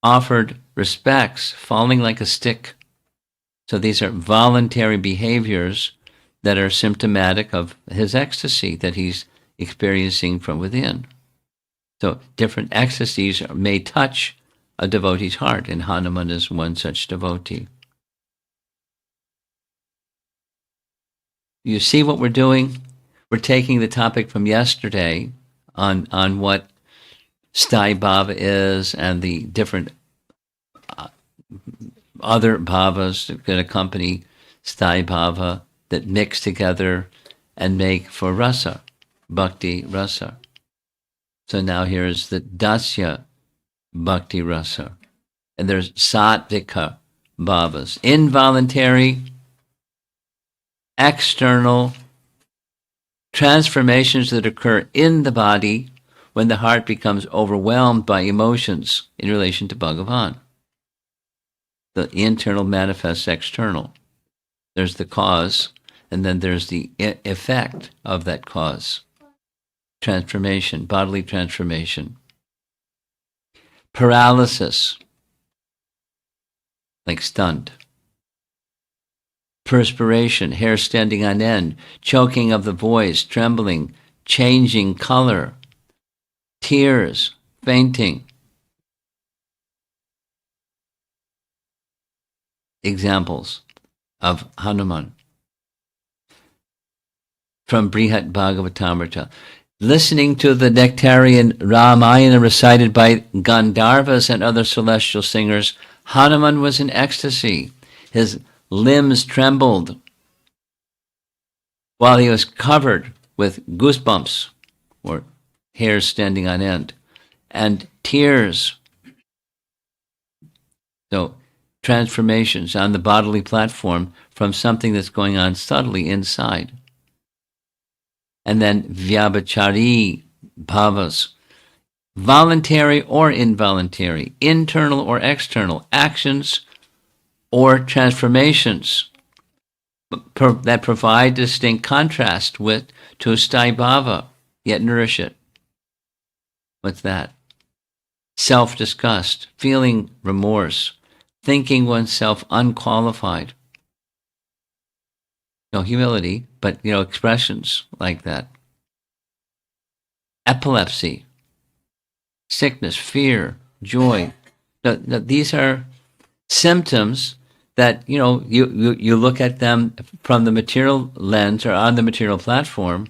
offered respects, falling like a stick. So these are voluntary behaviors that are symptomatic of his ecstasy that he's experiencing from within. So different ecstasies may touch a devotee's heart, and Hanuman is one such devotee. You see what we're doing? We're taking the topic from yesterday on what Sthai Bhava is and the different other bhavas that accompany Sthai Bhava that mix together and make for Rasa, Bhakti Rasa. So now here's the Dasya Bhakti Rasa. And there's Sattvika Bhavas, involuntary, external transformations that occur in the body when the heart becomes overwhelmed by emotions in relation to Bhagavan. The internal manifests external. There's the cause, and then there's the effect of that cause. Transformation, bodily transformation. Paralysis, like stunned. Perspiration, hair standing on end, choking of the voice, trembling, changing color, tears, fainting. Examples of Hanuman from Brihat Bhagavatamrita. Listening to the nectarian Ramayana recited by Gandharvas and other celestial singers, Hanuman was in ecstasy. His limbs trembled while he was covered with goosebumps, or hairs standing on end, and tears. So, transformations on the bodily platform from something that's going on subtly inside. And then vyabhachari bhavas, voluntary or involuntary, internal or external, actions or transformations that provide distinct contrast to sthai bhava, yet nourish it. What's that? Self-disgust, feeling remorse, thinking oneself unqualified. No humility, but expressions like that. Epilepsy, sickness, fear, joy. These are symptoms that you look at them from the material lens or on the material platform,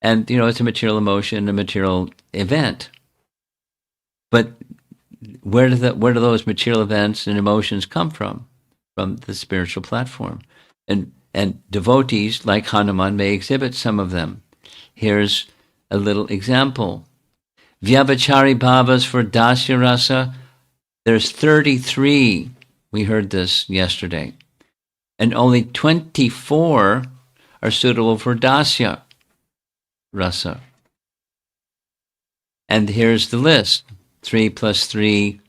and it's a material emotion, a material event. But where do those material events and emotions come from? From the spiritual platform. And devotees like Hanuman may exhibit some of them. Here's a little example. Vyabhachari bhavas for Dasya Rasa, there's 33. We heard this yesterday. And only 24 are suitable for Dasya Rasa. And here's the list. 3 plus 3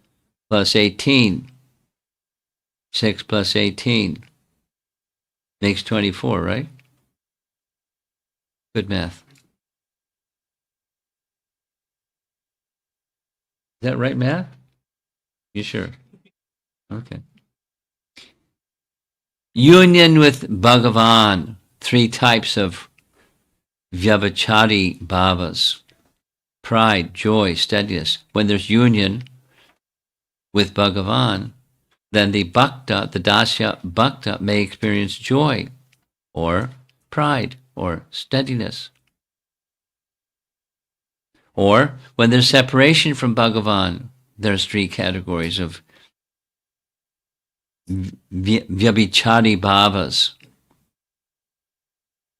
plus 18. 6 plus 18. Makes 24, right? Good math. that right, Matt? You sure? Okay. Union with Bhagavan. 3 types of vyavachari bhavas. Pride, joy, steadiness. When there's union with Bhagavan, then the bhakta, the Dasya bhakta, may experience joy or pride or steadiness. Or when there's separation from Bhagavan, there's 3 categories of vyabhichari bhavas.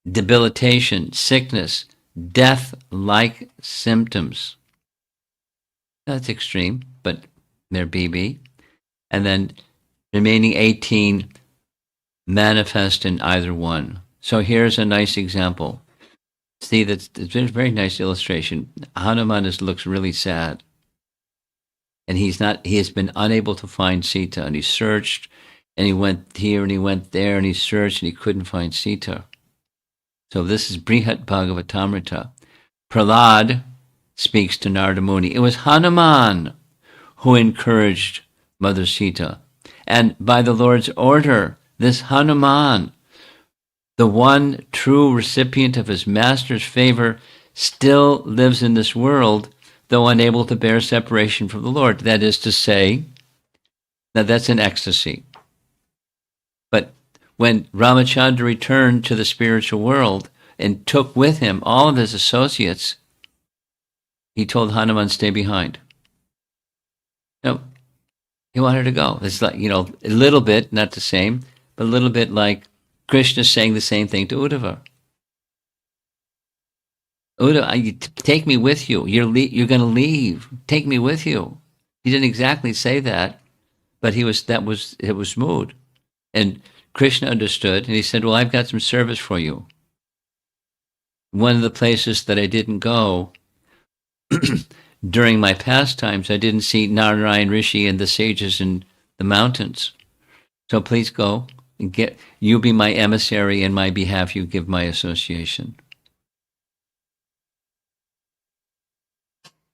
Debilitation, sickness, death-like symptoms. That's extreme, but they're BB. And then remaining 18 manifest in either one. So here's a nice example. See, that's a very nice illustration. Hanuman looks really sad. And he has been unable to find Sita. And he searched, and he went here, and he went there, and he searched, and he couldn't find Sita. So this is Brihat Bhagavatamrita. Prahlad speaks to Narada Muni. It was Hanuman who encouraged Mother Sita. And by the Lord's order, this Hanuman, the one true recipient of his master's favor, still lives in this world, though unable to bear separation from the Lord. That is to say, now that's an ecstasy. But when Ramachandra returned to the spiritual world and took with him all of his associates, he told Hanuman, stay behind. No, he wanted to go. It's like, a little bit, not the same, but a little bit like Krishna saying the same thing to Uddhava. Uddhava, take me with you. You're going to leave. Take me with you. He didn't exactly say that, but it was mood. And Krishna understood, and he said, well, I've got some service for you. One of the places that I didn't go during my pastimes, I didn't see Narayan Rishi and the sages in the mountains. So please go and you be my emissary in my behalf, you give my association.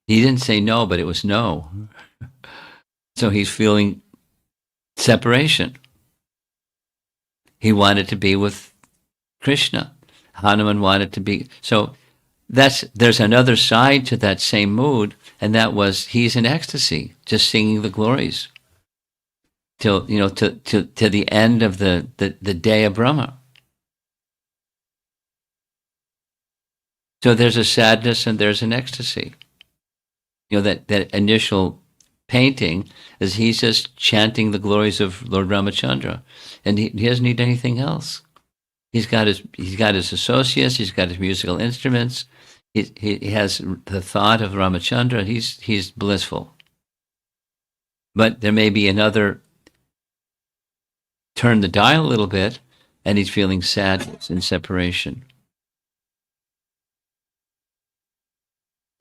He didn't say no, but it was no. So he's feeling separation. He wanted to be with Krishna. Hanuman wanted to be. So there's another side to that same mood, and that was he's in ecstasy, just singing the glories till to the end of the day of Brahma. So there's a sadness and there's an ecstasy. That initial painting is he's just chanting the glories of Lord Ramachandra, and he doesn't need anything else. He's got his associates. He's got his musical instruments. He has the thought of Ramachandra. He's blissful. But there may be another turn the dial a little bit, and he's feeling sadness and separation.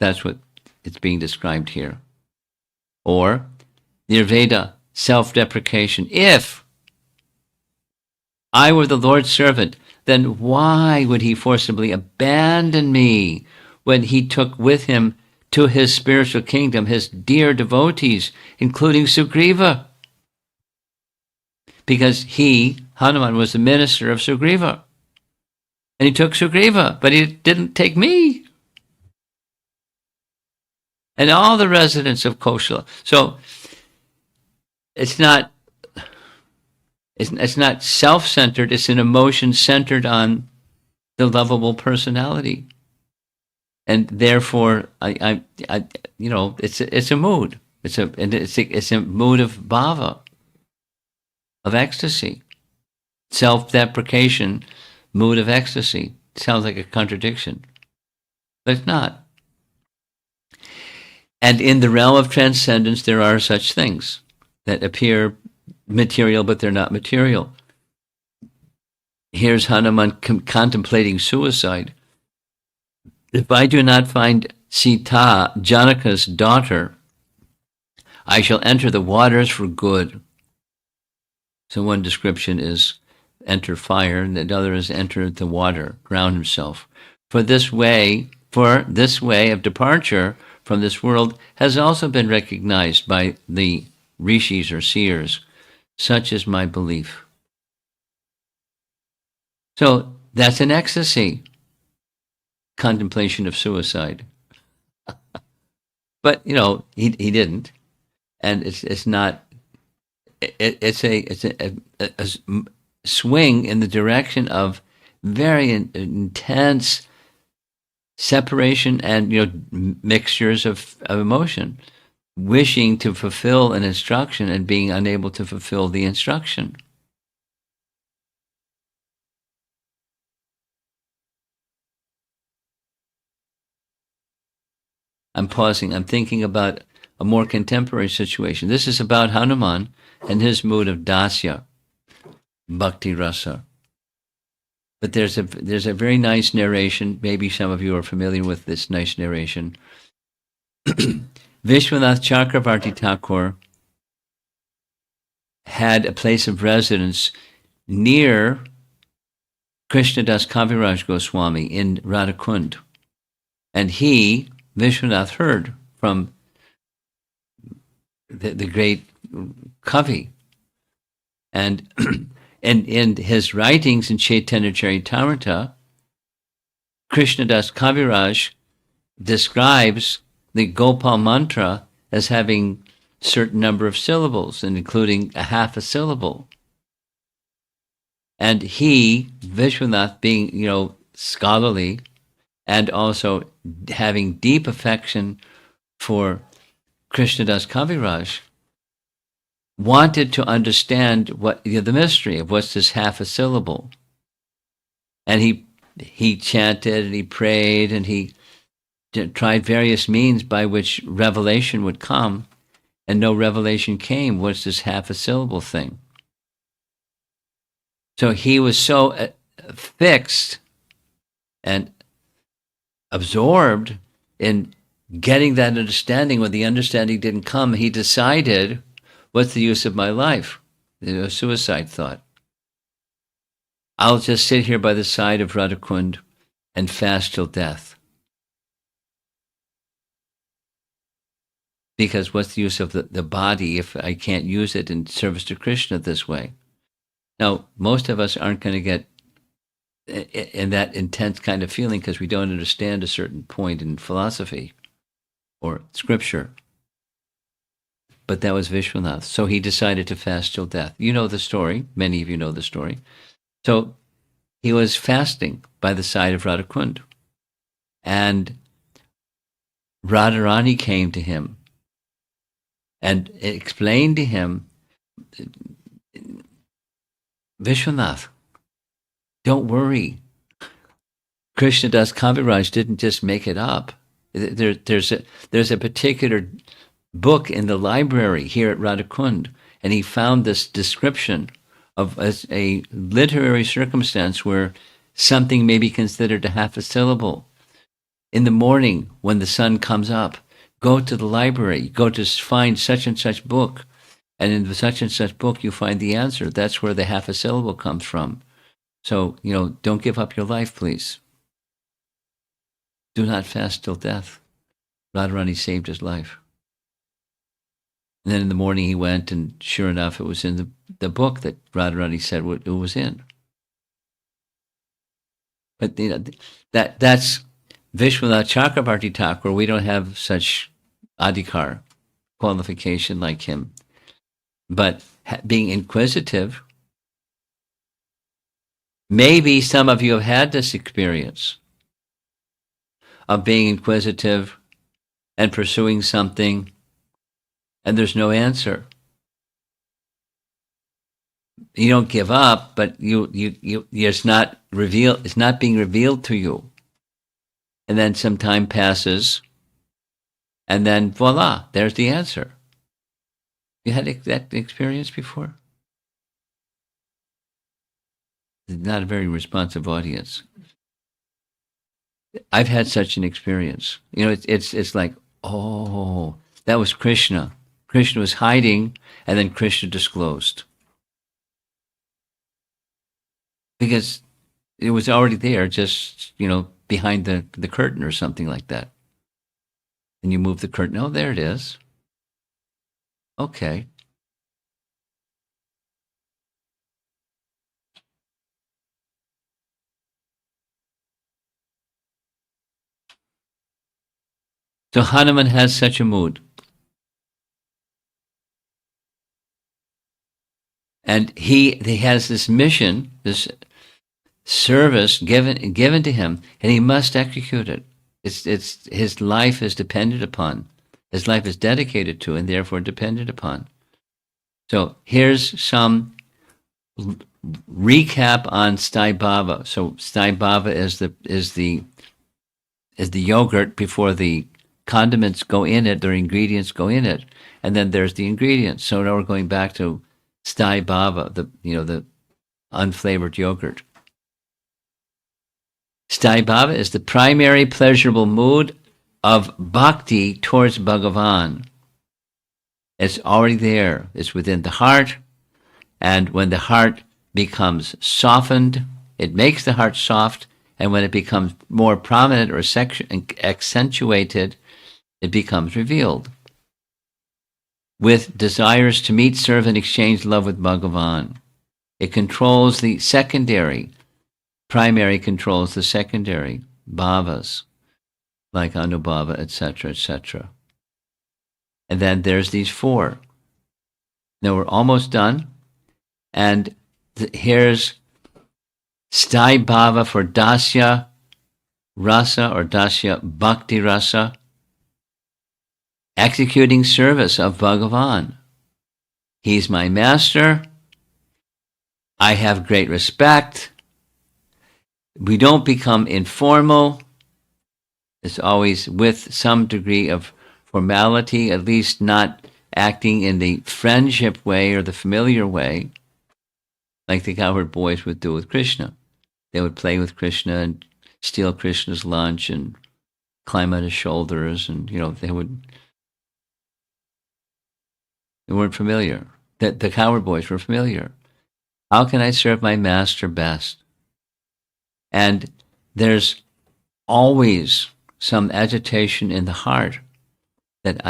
That's what it's being described here. Or Nirveda, self-deprecation. If I were the Lord's servant, then why would he forcibly abandon me when he took with him to his spiritual kingdom his dear devotees, including Sugriva? Because Hanuman, was the minister of Sugriva. And he took Sugriva, but he didn't take me. And all the residents of Koshala. So it's not self-centered, it's an emotion centered on the lovable personality. And therefore it's a mood. It's a mood of bhava, of ecstasy. Self-deprecation, mood of ecstasy. Sounds like a contradiction. But it's not. And in the realm of transcendence, there are such things that appear material, but they're not material. Here's Hanuman contemplating suicide. If I do not find Sita, Janaka's daughter, I shall enter the waters for good. So one description is enter fire, and the other is enter the water, drown himself. For this way of departure from this world has also been recognized by the rishis or seers. Such is my belief. So that's an ecstasy, contemplation of suicide. But he didn't, and it's not. It's a swing in the direction of very intense separation and mixtures of emotion, wishing to fulfill an instruction and being unable to fulfill the instruction. I'm pausing. I'm thinking about a more contemporary situation. This is about Hanuman and his mood of Dasya, Bhakti Rasa. But there's a very nice narration. Maybe some of you are familiar with this nice narration. Vishwanath Chakravarti Thakur had a place of residence near Krishnadas Kaviraj Goswami in Radhakund. And he, Vishwanath, heard from the great Kavi. And in his writings in Chaitanya Charitamrita, Krishnadas Kaviraj describes the Gopal mantra as having a certain number of syllables, and including a half a syllable. And he, Vishwanath, being scholarly and also having deep affection for Krishnadas Kaviraj, wanted to understand what the mystery of what's this half a syllable. And he chanted and he prayed and he tried various means by which revelation would come, and no revelation came. What's this half a syllable thing? So he was so fixed and absorbed in getting that understanding. When the understanding didn't come, he decided, what's the use of my life? A suicide thought. I'll just sit here by the side of Radhakund and fast till death. Because what's the use of the body if I can't use it in service to Krishna this way? Now, most of us aren't going to get in that intense kind of feeling because we don't understand a certain point in philosophy or scripture. But that was Vishwanath. So he decided to fast till death. You know the story. Many of you know the story. So he was fasting by the side of Radhakund. And Radharani came to him and explained to him, Vishwanath, don't worry. Krishnadas Kaviraj didn't just make it up. There's a particular book in the library here at Radhakund, and he found this description of a literary circumstance where something may be considered a half a syllable. In the morning, when the sun comes up, go to the library, go to find such and such book, and in such and such book you find the answer. That's where the half a syllable comes from. So, don't give up your life, please. Do not fast till death. Radharani saved his life. And then in the morning he went, and sure enough, it was in the book that Radharani said it was in. But that's Vishwanath Chakravarti Thakur. We don't have such adhikar, qualification like him. But being inquisitive, maybe some of you have had this experience of being inquisitive and pursuing something, and there's no answer. You don't give up, but it's not revealed. It's not being revealed to you. And then some time passes, and then voila, there's the answer. You had that experience before? Not a very responsive audience. I've had such an experience. It's like, oh, that was Krishna. Krishna was hiding, and then Krishna disclosed. Because it was already there, just, behind the curtain or something like that. And you move the curtain. Oh, there it is. Okay. So Hanuman has such a mood. And he has this mission, this service given to him, and he must execute it. It's his life is dependent upon. His life is dedicated to, and therefore dependent upon. So here's some recap on Staibhava. So Staibhava is the yogurt before the condiments go in it, their ingredients go in it, and then there's the ingredients. So now we're going back to Staibhava, the unflavored yogurt. Staibhava is the primary pleasurable mood of bhakti towards Bhagavan. It's already there. It's within the heart. And when the heart becomes softened, it makes the heart soft. And when it becomes more prominent or accentuated, it becomes revealed. With desires to meet, serve, and exchange love with Bhagavan. It controls the secondary. Primary controls the secondary bhavas, like anubhava, etc., etc. And then there's these four. Now we're almost done. And here's Staibhava for Dasya Rasa or Dasya Bhakti Rasa, executing service of Bhagavan. He's my master. I have great respect. We don't become informal. It's always with some degree of formality, at least not acting in the friendship way or the familiar way, like the cowherd boys would do with Krishna. They would play with Krishna and steal Krishna's lunch and climb on his shoulders, and they weren't familiar. The cowherd boys were familiar. How can I serve my master best? And there's always some agitation in the heart that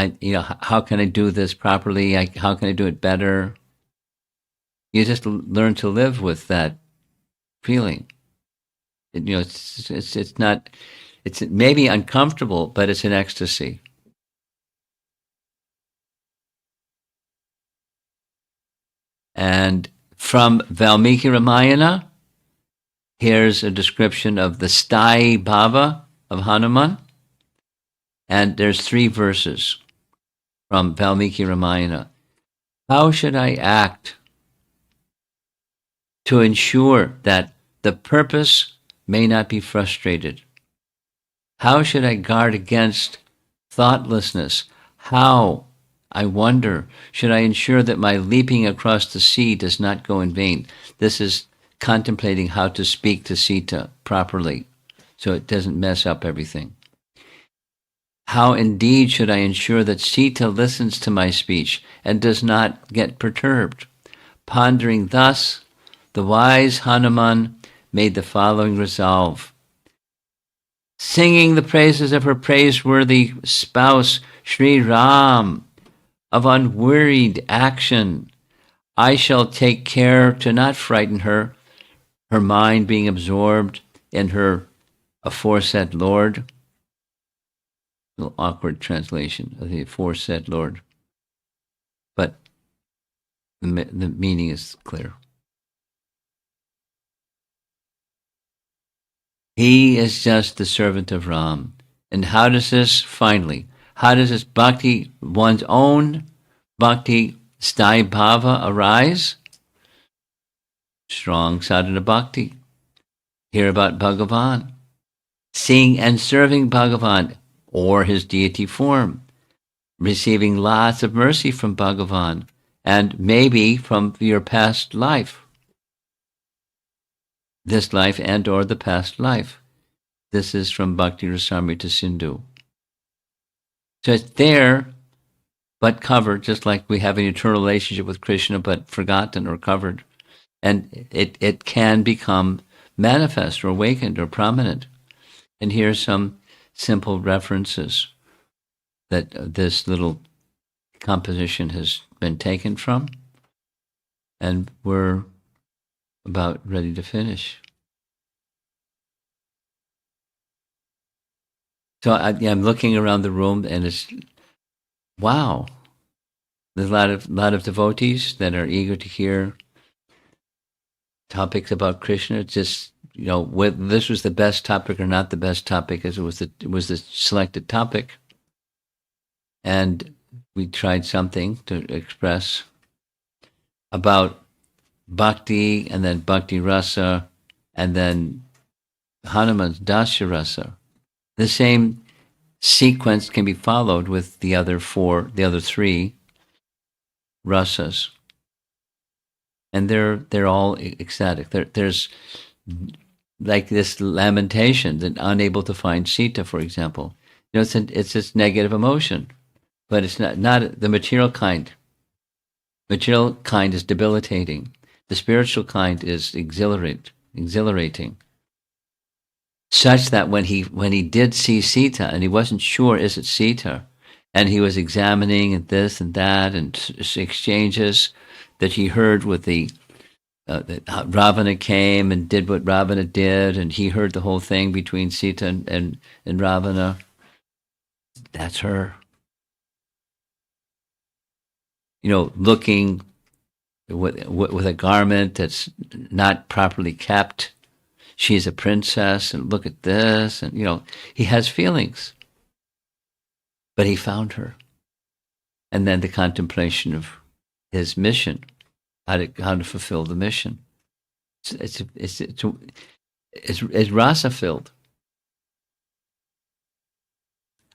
how can I do this properly? How can I do it better? You just learn to live with that feeling. It's not. It's maybe uncomfortable, but it's an ecstasy. And from Valmiki Ramayana, here's a description of the Staibhava of Hanuman. And there's 3 verses from Valmiki Ramayana. How should I act to ensure that the purpose may not be frustrated? How should I guard against thoughtlessness? How, I wonder, should I ensure that my leaping across the sea does not go in vain? This is contemplating how to speak to Sita properly so it doesn't mess up everything. How indeed should I ensure that Sita listens to my speech and does not get perturbed? Pondering thus, the wise Hanuman made the following resolve. Singing the praises of her praiseworthy spouse, Sri Ram, of unwearied action, I shall take care to not frighten her, her mind being absorbed in her aforesaid Lord. A little awkward translation of the aforesaid Lord, but the meaning is clear. He is just the servant of Ram. And how does this bhakti, one's own bhakti, Staibhava, arise? Strong sadhana bhakti. Hear about Bhagavan. Seeing and serving Bhagavan, or his deity form, receiving lots of mercy from Bhagavan, and maybe from your past life, this life and or the past life. This is from Bhakti Rasamrita Sindhu. So it's there, but covered, just like we have an eternal relationship with Krishna, but forgotten or covered. And it can become manifest or awakened or prominent. And here's some simple references. that this little composition has been taken from, and we're about ready to finish. So I'm looking around the room, and it's wow. There's a lot of devotees that are eager to hear topics about Krishna. It's just whether this was the best topic or not the best topic, as it was the selected topic, and we tried something to express about Bhakti, and then Bhakti Rasa, and then Hanuman's Dasya Rasa. The same sequence can be followed with the other three rasas, and they're all ecstatic. There's like this lamentation that unable to find Sita, for example. It's this negative emotion, but it's not the material kind. Material kind is debilitating. The spiritual kind is exhilarating. Such that when he did see Sita, and he wasn't sure, is it Sita, and he was examining and this and that and exchanges that he heard with that Ravana came and did what Ravana did, and he heard the whole thing between Sita and Ravana. That's her. Looking with a garment that's not properly kept. She's a princess, and look at this, and he has feelings. But he found her. And then the contemplation of his mission, how to fulfill the mission. It's rasa filled.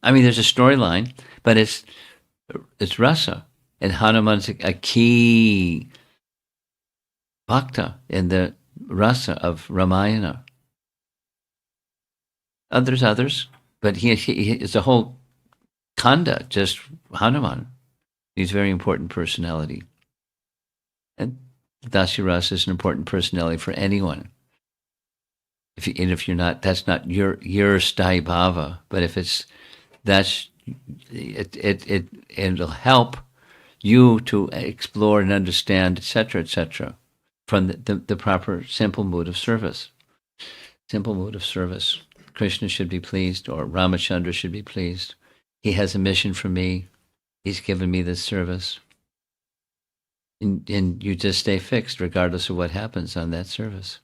I mean, there's a storyline, but it's rasa, and Hanuman's a key bhakta in the rasa of Ramayana. Others, but he is a whole kanda, just Hanuman. He's a very important personality. And Dasya Rasa is an important personality for anyone. If you're not, that's not your sthai bhava. But if it'll help you to explore and understand, etc., from the proper simple mood of service. Simple mood of service. Krishna should be pleased, or Ramachandra should be pleased. He has a mission for me. He's given me this service. And you just stay fixed regardless of what happens on that service.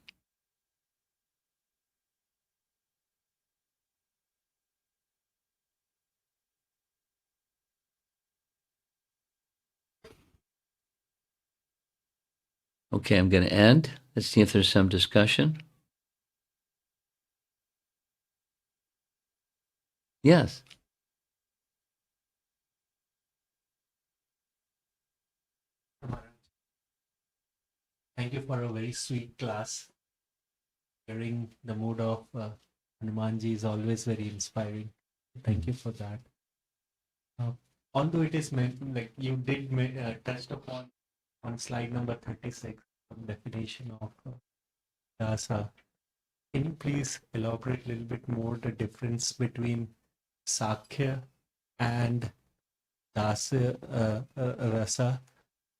Okay, I'm going to end. Let's see if there's some discussion. Yes. Thank you for a very sweet class. Hearing the mood of Hanumanji is always very inspiring. Thank you for that. Although it is like you did touched upon on slide number 36, definition of Rasa. Can you please elaborate a little bit more the difference between Sakhya and Dasya Rasa?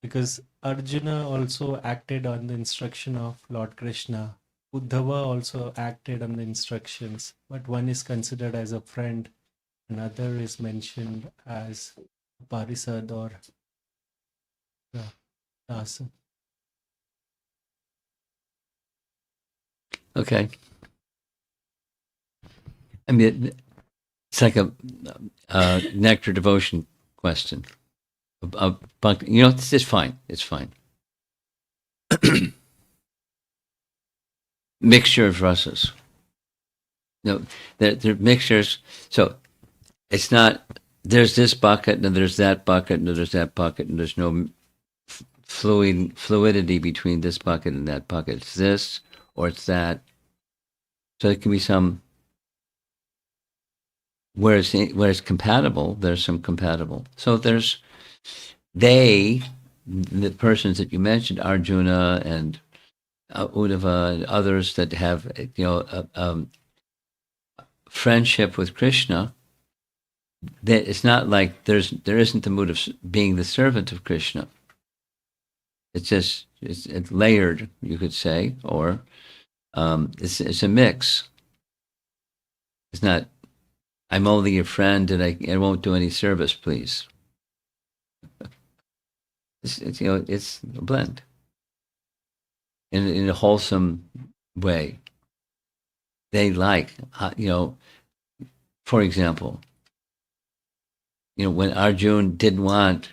Because Arjuna also acted on the instruction of Lord Krishna. Uddhava also acted on the instructions, but one is considered as a friend, another is mentioned as Parisad or Rasa. Okay. I mean, it's like a nectar devotion question. It's fine. It's fine. Mixture of rasas. They're mixtures. So it's not, there's this bucket, and there's that bucket, and there's that bucket, and there's no fluidity between this bucket and that bucket. It's this or it's that. So it can be some, where it's compatible, there's some compatible. So there's the persons that you mentioned, Arjuna and Uddhava and others that have friendship with Krishna, that it's not like there isn't the mood of being the servant of Krishna. It's just it's layered, you could say, or it's a mix. It's not. I'm only your friend, and I won't do any service, please. It's it's a blend in a wholesome way. They like for example, when Arjun didn't want,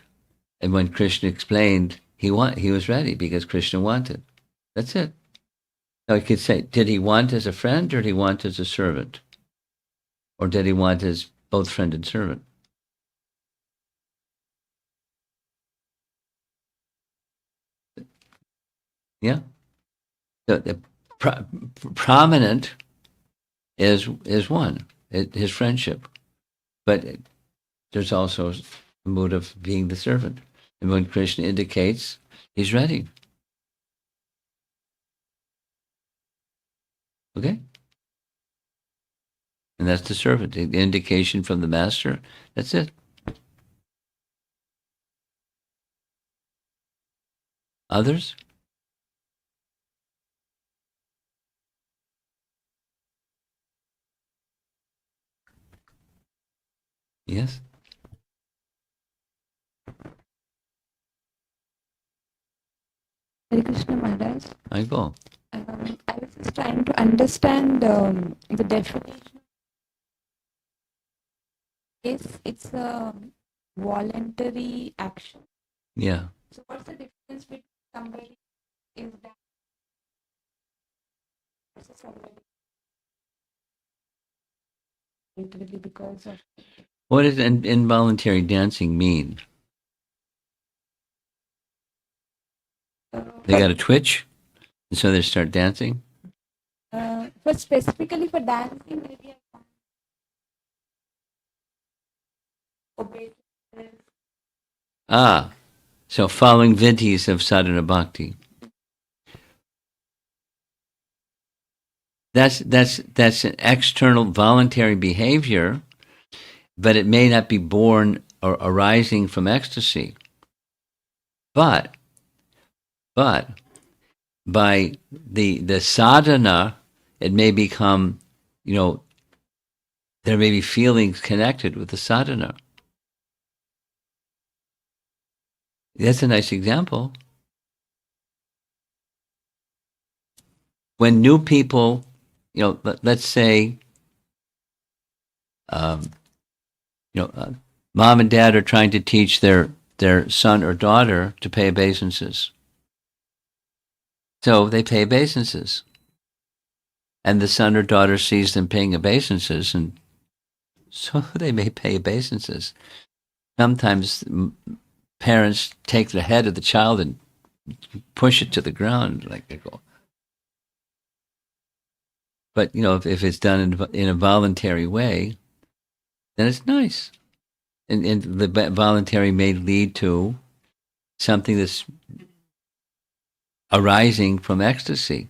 and when Krishna explained, he was ready because Krishna wanted. That's it. Now, you could say, did he want as a friend or did he want as a servant? Or did he want as both friend and servant? Yeah. The prominent is one, his friendship. But there's also the mood of being the servant. And when Krishna indicates, he's ready. Okay? And that's the servant. The indication from the master, that's it. Others? Yes? Hare Krishna Maharaj. I go. I was just trying to understand the definition. It's a voluntary action. Yeah. So what's the difference between somebody is that versus somebody literally because of What does involuntary dancing mean? They got a twitch, and so they start dancing? but specifically for dancing, maybe I can't obey. Ah, so following vintis of sadhana bhakti. That's an external voluntary behavior, but it may not be born or arising from ecstasy. But by the sadhana, it may become, there may be feelings connected with the sadhana. That's a nice example. When new people, let's say, mom and dad are trying to teach their son or daughter to pay obeisances. So they pay obeisances. And the son or daughter sees them paying obeisances, and so they may pay obeisances. Sometimes parents take the head of the child and push it to the ground, like they go. But if it's done in a voluntary way, then it's nice, and the voluntary may lead to something that's arising from ecstasy.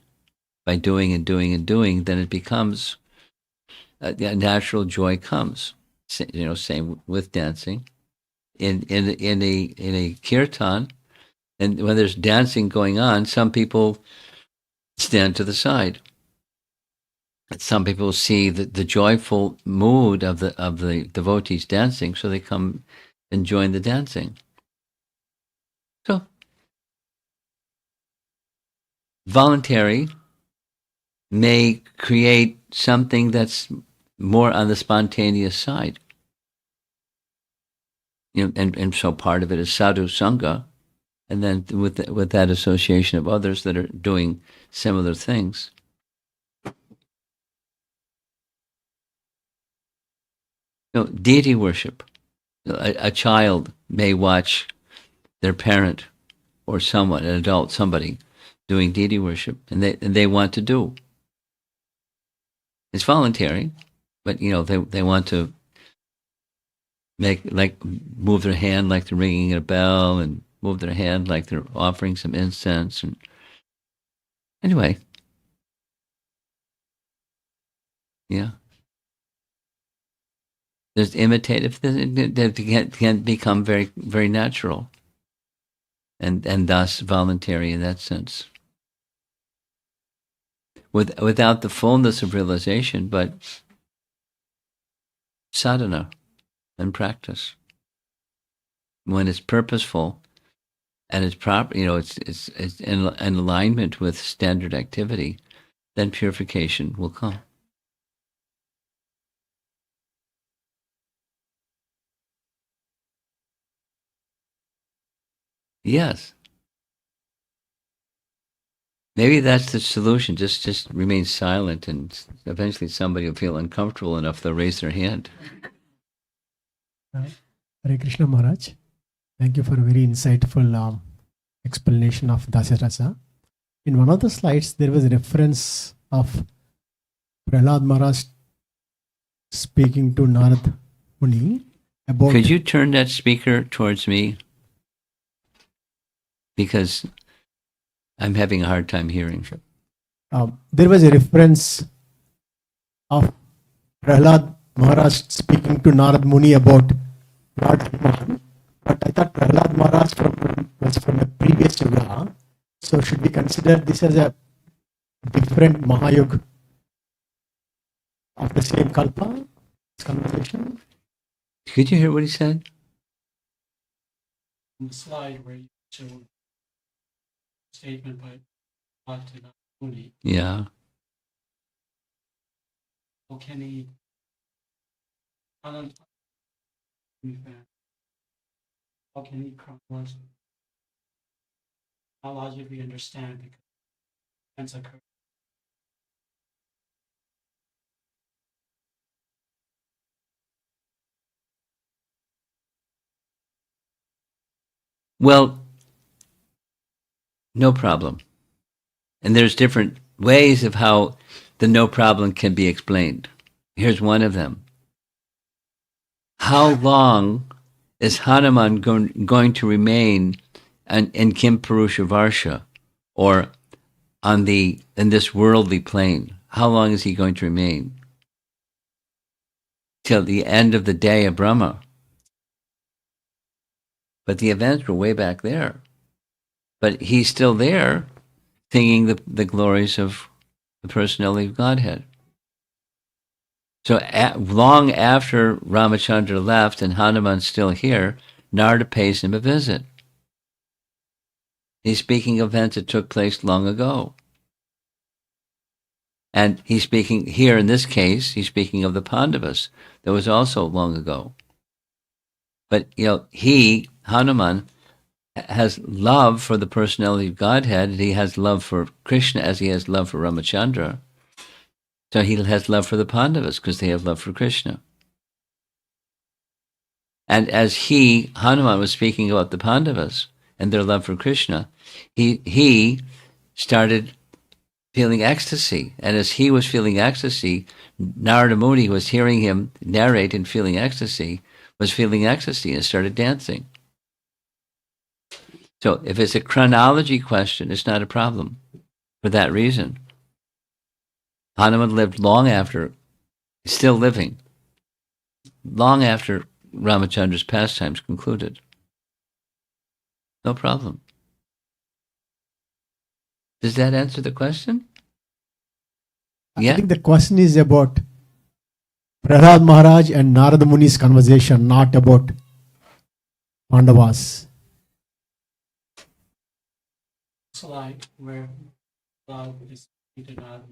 By doing and doing and doing, then it becomes a natural joy comes. Same with dancing. In a kirtan, and when there's dancing going on, some people stand to the side. Some people see the joyful mood of the devotees dancing, so they come and join the dancing. So voluntary may create something that's more on the spontaneous side. And so part of it is sadhu sangha, and then with that association of others that are doing similar things. Deity worship. A child may watch their parent or someone, an adult, somebody, doing deity worship, and they want to do. It's voluntary, but they want to move their hand like they're ringing a bell, and move their hand like they're offering some incense. And anyway, yeah. There's imitative that can become very, very natural and thus voluntary in that sense. Without the fullness of realization, but sadhana and practice. When it's purposeful and it's proper, it's in alignment with standard activity, then purification will come. Yes. Maybe that's the solution. Just remain silent, and eventually somebody will feel uncomfortable enough they'll raise their hand. Hare Krishna Maharaj, thank you for a very insightful explanation of Dasya Rasa. In one of the slides, there was a reference of Prahlad Maharaj speaking to Narad Muni about. Could you turn that speaker towards me? Because I'm having a hard time hearing. There was a reference of Prahlad Maharaj speaking to Narad Muni about Lord Hanuman, but I thought Prahlad Maharaj was from a previous yuga. So should we consider this as a different Mahayug of the same Kalpa? This conversation? Could you hear what he said? On the slide where you showed statement by Bhakti Muni, Yeah. how can he how can he chronologically understand because events occur? Well, no problem. And there's different ways of how the no problem can be explained. Here's one of them. How long is Hanuman going to remain in Kim Purusha Varsha, or in this worldly plane? How long is he going to remain? Till the end of the day of Brahma. But the events were way back there. But he's still there, singing the glories of the personality of Godhead. So long after Ramachandra left and Hanuman's still here, Narada pays him a visit. He's speaking of events that took place long ago. And he's speaking here in this case, he's speaking of the Pandavas. That was also long ago. But, Hanuman, has love for the personality of Godhead, and he has love for Krishna as he has love for Ramachandra. So he has love for the Pandavas because they have love for Krishna. And as Hanuman was speaking about the Pandavas and their love for Krishna, he started feeling ecstasy. And as he was feeling ecstasy, Narada Muni was hearing him narrate and feeling ecstasy and started dancing. So if it's a chronology question, it's not a problem for that reason. Hanuman lived long after, still living, long after Ramachandra's pastimes concluded. No problem. Does that answer the question? Yeah. I think the question is about Prahlad Maharaj and Narada Muni's conversation, not about Pandavas. Slide where God is speaking to Narada.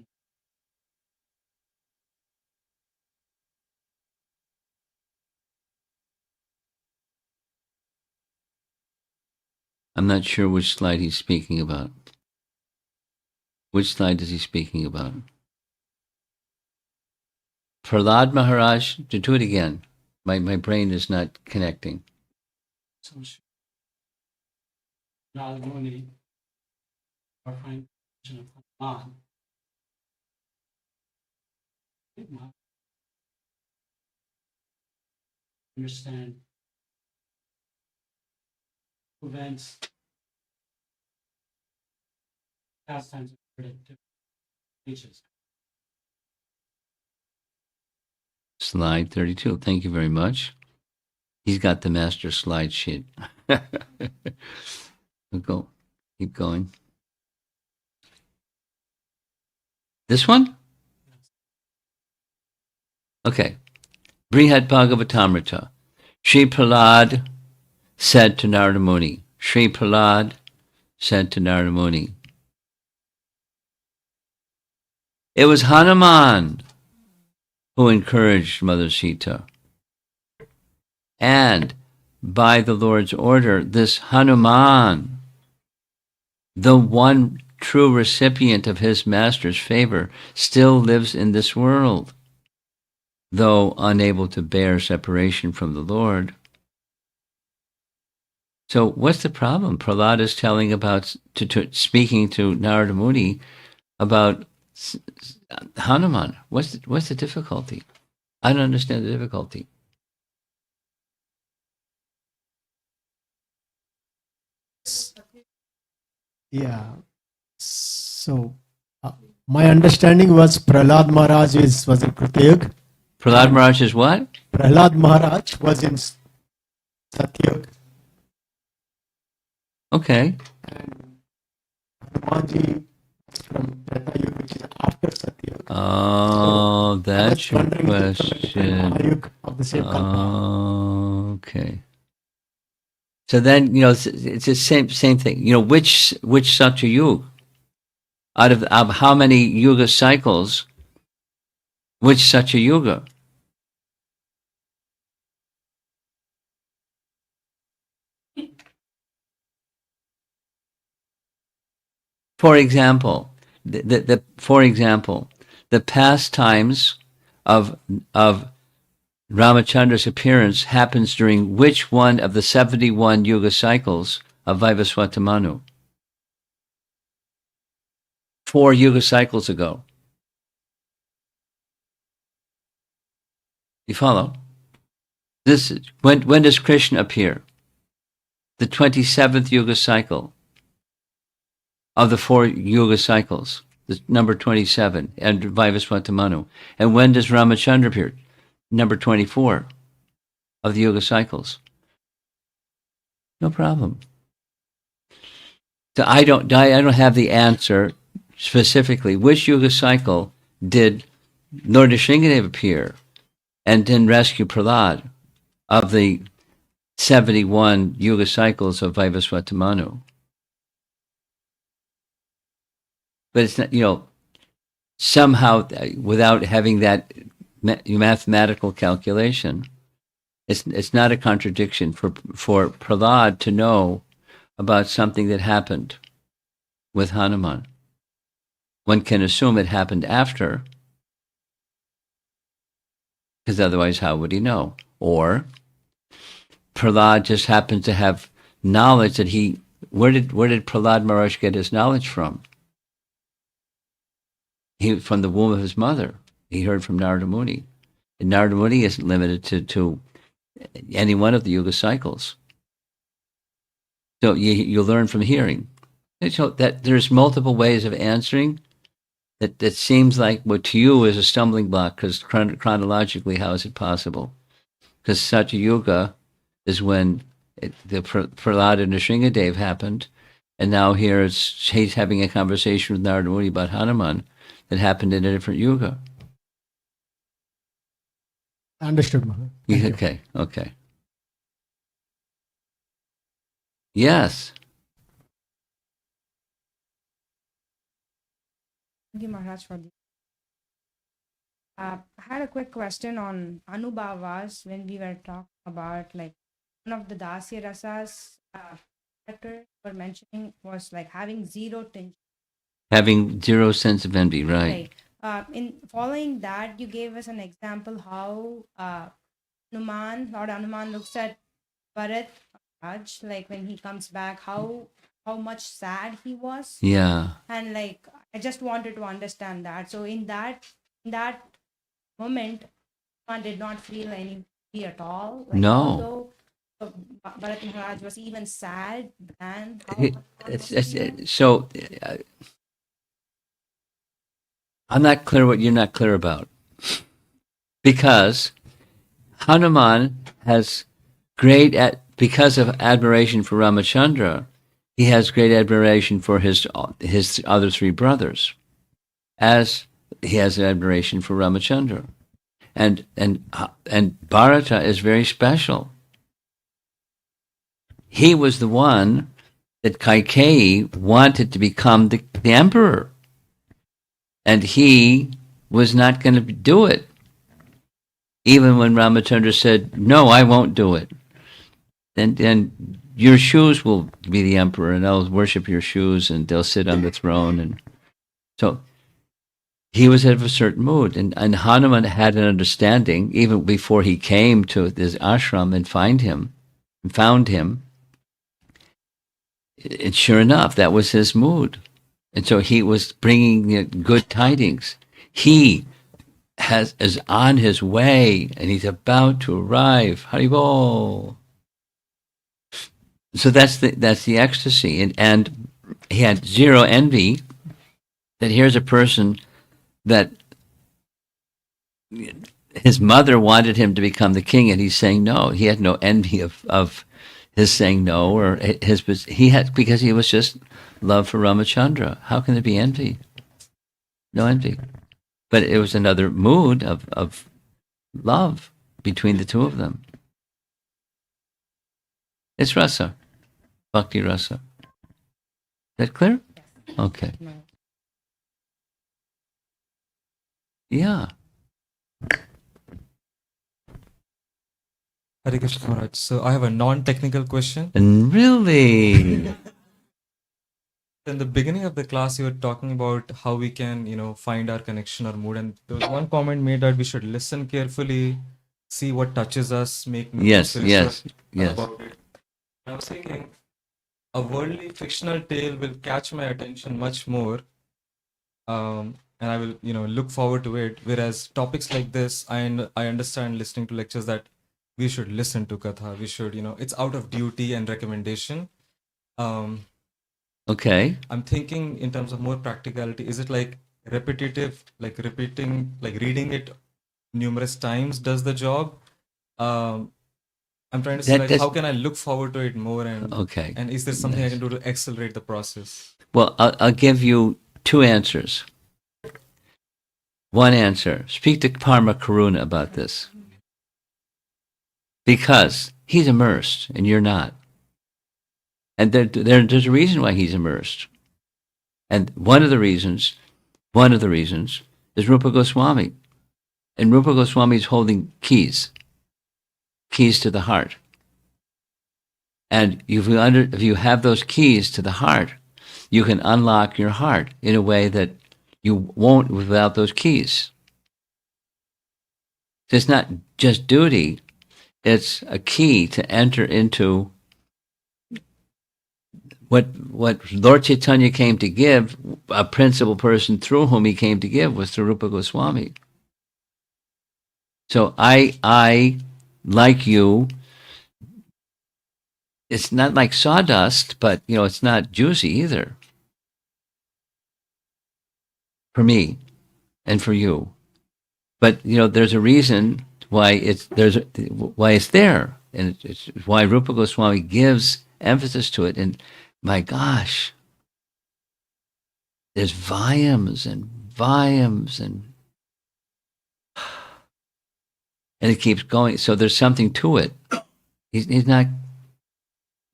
I'm not sure which slide he's speaking about. Which slide is he speaking about? Prahlad Maharaj, to do it again. My brain is not connecting. So Narada Muni or find of Hanuman. Understand events, pastimes, and predictive features. Slide 32. Thank you very much. He's got the master slide sheet. We'll go. Keep going. This one? Okay. Brihad Bhagavatamrita. Shri Prahlad said to Narada Muni. Shri Prahlad said to Narada Muni. It was Hanuman who encouraged Mother Sita. And by the Lord's order, this Hanuman, the one true recipient of his master's favor, still lives in this world, though unable to bear separation from the Lord. So what's the problem? Prahlad is telling about, speaking to Narada Muni about Hanuman. What's the difficulty? I don't understand the difficulty. Yeah. So, my understanding was Prahlad Maharaj was in Pratyug. Prahlad Maharaj is what? Prahlad Maharaj was in Satyug. Okay. And Hanumanji from Treta Yuga, which is after Satyug. Oh, that's your wondering if it's question. Mahayuga of the same Kalpa. Okay. So then, it's the same thing. Which Satya Yuga, out of how many Yuga cycles, which Satya Yuga? For example, the pastimes of Ramachandra's appearance happens during which one of the 71 Yuga cycles of Vivaswata Manu? 4 Yuga cycles ago. You follow? When does Krishna appear? The 27th Yuga cycle of the 4 Yuga cycles, the number 27, and Vivaswata Manu. And when does Ramachandra appear? Number 24 of the Yuga cycles. No problem. So I don't have the answer specifically. Which Yuga cycle did Lord Nrsimhadev appear and then rescue Prahlad of the 71 Yuga cycles of Vivaswata Manu? But it's not, somehow without having that mathematical calculation, it's not a contradiction for Prahlad to know about something that happened with Hanuman. One can assume it happened after, because otherwise how would he know? Or Prahlad just happened to have knowledge that where did Prahlad Maharaj get his knowledge from? From the womb of his mother. He heard from Narada Muni. And Narada Muni isn't limited to any one of the Yuga cycles. So you learn from hearing. And so that there's multiple ways of answering that seems like what to you is a stumbling block, because chronologically, how is it possible? Because Satya Yuga is when the Prahlad and Nrsimhadev happened, and now here he's having a conversation with Narada Muni about Hanuman that happened in a different yuga. Understood, Maharaj. Okay. Yes. Thank you, Maharaj, for the. I had a quick question on Anubhavas when we were talking about one of the Dasya Rasas character were mentioning was having zero tension. Having zero sense of envy, right. In following that, you gave us an example how Lord Hanuman looks at Bharat Raj, when he comes back, how much sad he was. Yeah. And I just wanted to understand that. So in that moment, Hanuman did not feel any pity at all. No. Although Bharat Maharaj was even sad, and so I'm not clear what you're not clear about, because Hanuman has because of admiration for Ramachandra, he has great admiration for his other three brothers, as he has admiration for Ramachandra. And Bharata is very special. He was the one that Kaikeyi wanted to become the emperor. And he was not going to do it. Even when Ramachandra said, no, I won't do it. And your shoes will be the emperor, and they'll worship your shoes, and they'll sit on the throne. And so he was of a certain mood. And Hanuman had an understanding, even before he came to this ashram and found him. And sure enough, that was his mood. And so he was bringing good tidings. He is on his way, and he's about to arrive. Haribol. So that's the ecstasy, and he had zero envy that here's a person that his mother wanted him to become the king, and he's saying no. He had no envy of his saying no, or because he was just love for Ramachandra. How can there be envy? No envy. But it was another mood of love between the two of them. It's Rasa. Bhakti Rasa. Is that clear? Yes. Okay. No. Yeah. Hare Krishna Maharaj. So I have a non-technical question. And really? In the beginning of the class, you were talking about how we can, find our connection or mood. And there was one comment made that we should listen carefully, see what touches us, make Yes, meaningful yes, research yes. about it. I was thinking, a worldly fictional tale will catch my attention much more, and I will, look forward to it. Whereas topics like this, I understand listening to lectures that we should listen to Katha. We should, it's out of duty and recommendation. Okay. I'm thinking in terms of more practicality. Is it like repetitive, like repeating, like reading it numerous times does the job? I'm trying to say, like, how can I look forward to it more, and Okay. and is there something I can do to accelerate the process? Well, I'll give you two answers. One answer, speak to Parma Karuna about this. Because he's immersed and you're not. And there's a reason why he's immersed. And one of the reasons is Rupa Goswami. And Rupa Goswami is holding keys to the heart. And if you have those keys to the heart, you can unlock your heart in a way that you won't without those keys. So it's not just duty, it's a key to enter into what Lord Chaitanya came to give. A principal person through whom he came to give was through Rupa Goswami. So I like you, it's not like sawdust, but it's not juicy either. For me and for you. But there's a reason why it's there. And it's why Rupa Goswami gives emphasis to it. And my gosh, there's volumes and volumes and it keeps going. So there's something to it. He's not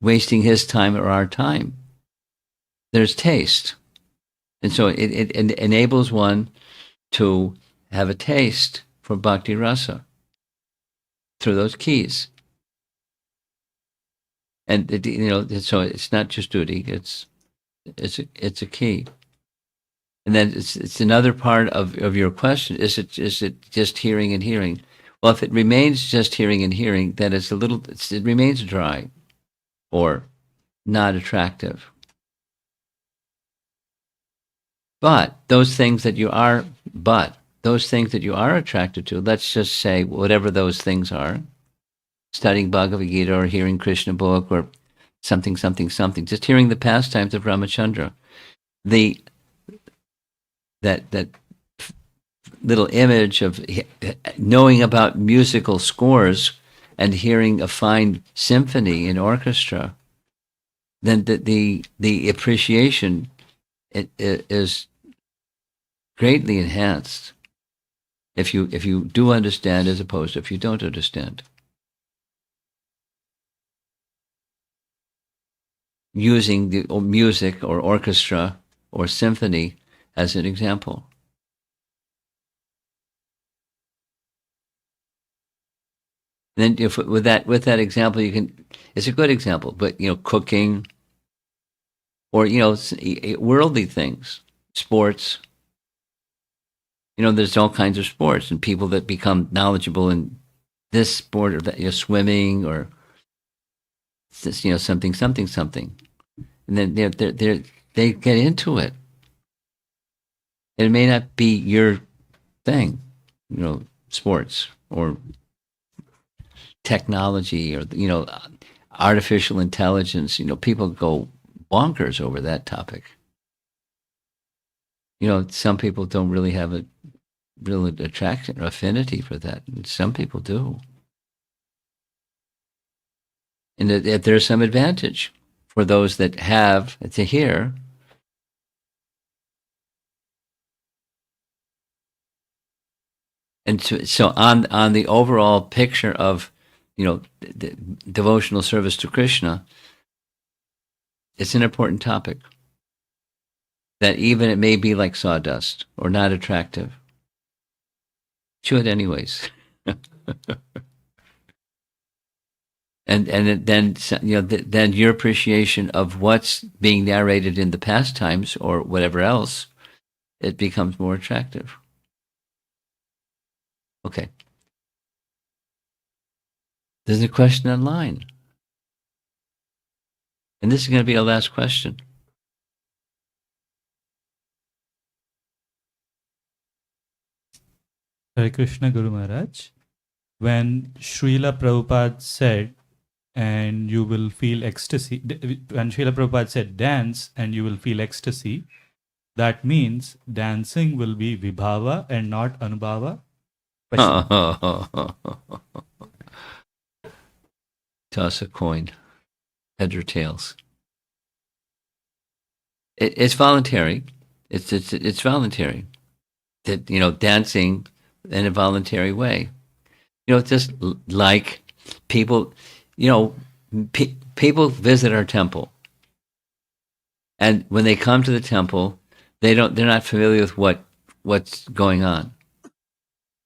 wasting his time or our time. There's taste. And so it enables one to have a taste for Bhakti Rasa through those keys. And so it's not just duty; it's a key. And then it's another part of your question: is it just hearing and hearing? Well, if it remains just hearing and hearing, then it remains dry or not attractive. But those things that you are attracted to, let's just say whatever those things are, studying Bhagavad Gita or hearing Krishna book or something, just hearing the pastimes of Ramachandra, that little image of knowing about musical scores and hearing a fine symphony in orchestra, then the appreciation is greatly enhanced if you do understand as opposed to if you don't understand. Using the music or orchestra or symphony as an example. Then, if with that example, it's a good example. But cooking, or worldly things, sports. There's all kinds of sports, and people that become knowledgeable in this sport or that, swimming or this, something, and then they get into it. It may not be your thing, sports or technology or artificial intelligence. People go bonkers over that topic. Some people don't really have a real attraction or affinity for that. Some people do. And that there's some advantage for those that have to hear. And so on the overall picture of, the devotional service to Krishna, it's an important topic. That even it may be like sawdust or not attractive, chew it anyways. and then your appreciation of what's being narrated in the pastimes or whatever else, it becomes more attractive. Okay. There's a question online. And this is going to be our last question. Hare Krishna Guru Maharaj. When Srila Prabhupada said, and you will feel ecstasy, when Srila Prabhupada said, dance and you will feel ecstasy, that means dancing will be vibhava and not anubhava? Toss a coin, heads or tails. It's voluntary. It's voluntary. That dancing in a voluntary way. Just like people, people visit our temple, and when they come to the temple, they're not familiar with what's going on.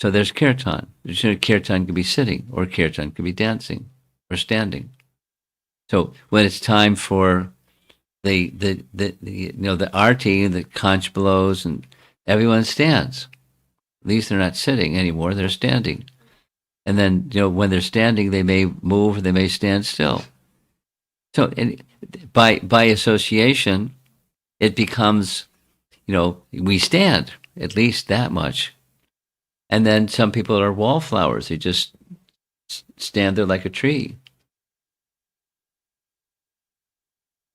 So there's kirtan. Kirtan could be sitting, or kirtan could be dancing, or standing. So when it's time for the arti, the conch blows, and everyone stands. At least they're not sitting anymore; they're standing. And then when they're standing, they may move, they may stand still. So by association, it becomes we stand at least that much. And then some people are wallflowers; they just stand there like a tree.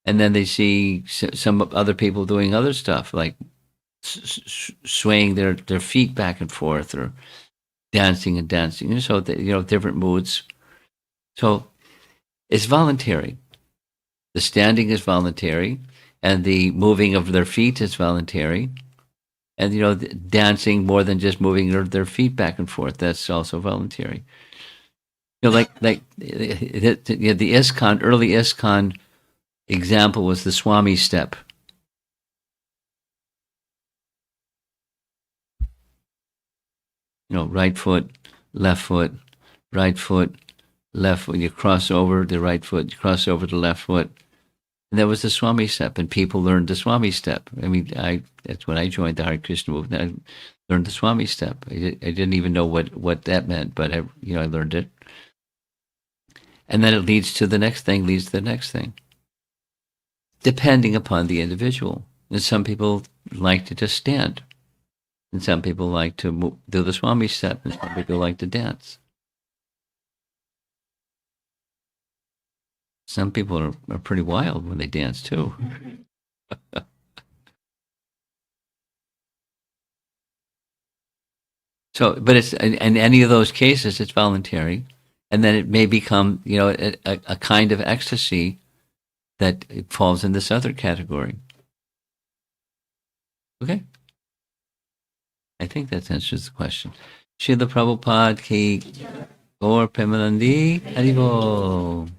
And then they see some other people doing other stuff, like swaying their feet back and forth, or dancing. So different moods. So it's voluntary. The standing is voluntary, and the moving of their feet is voluntary. And dancing more than just moving their feet back and forth, that's also voluntary. Like the ISKCON, early ISKCON example was the Swami step. Right foot, left foot, right foot, left foot. You cross over the right foot, you cross over the left foot. And that was the Swami step, and people learned the Swami step. I mean, that's when I joined the Hare Krishna movement. I learned the Swami step. I didn't even know what that meant, but I learned it. And then it leads to the next thing, depending upon the individual. And some people like to just stand. And some people like to do the Swami step, and some people like to dance. Some people are pretty wild when they dance too. So, but it's in any of those cases, it's voluntary, and then it may become, a kind of ecstasy that it falls in this other category. Okay, I think that answers the question. Srila Prabhupada ki Gaur Premanandi Haribo.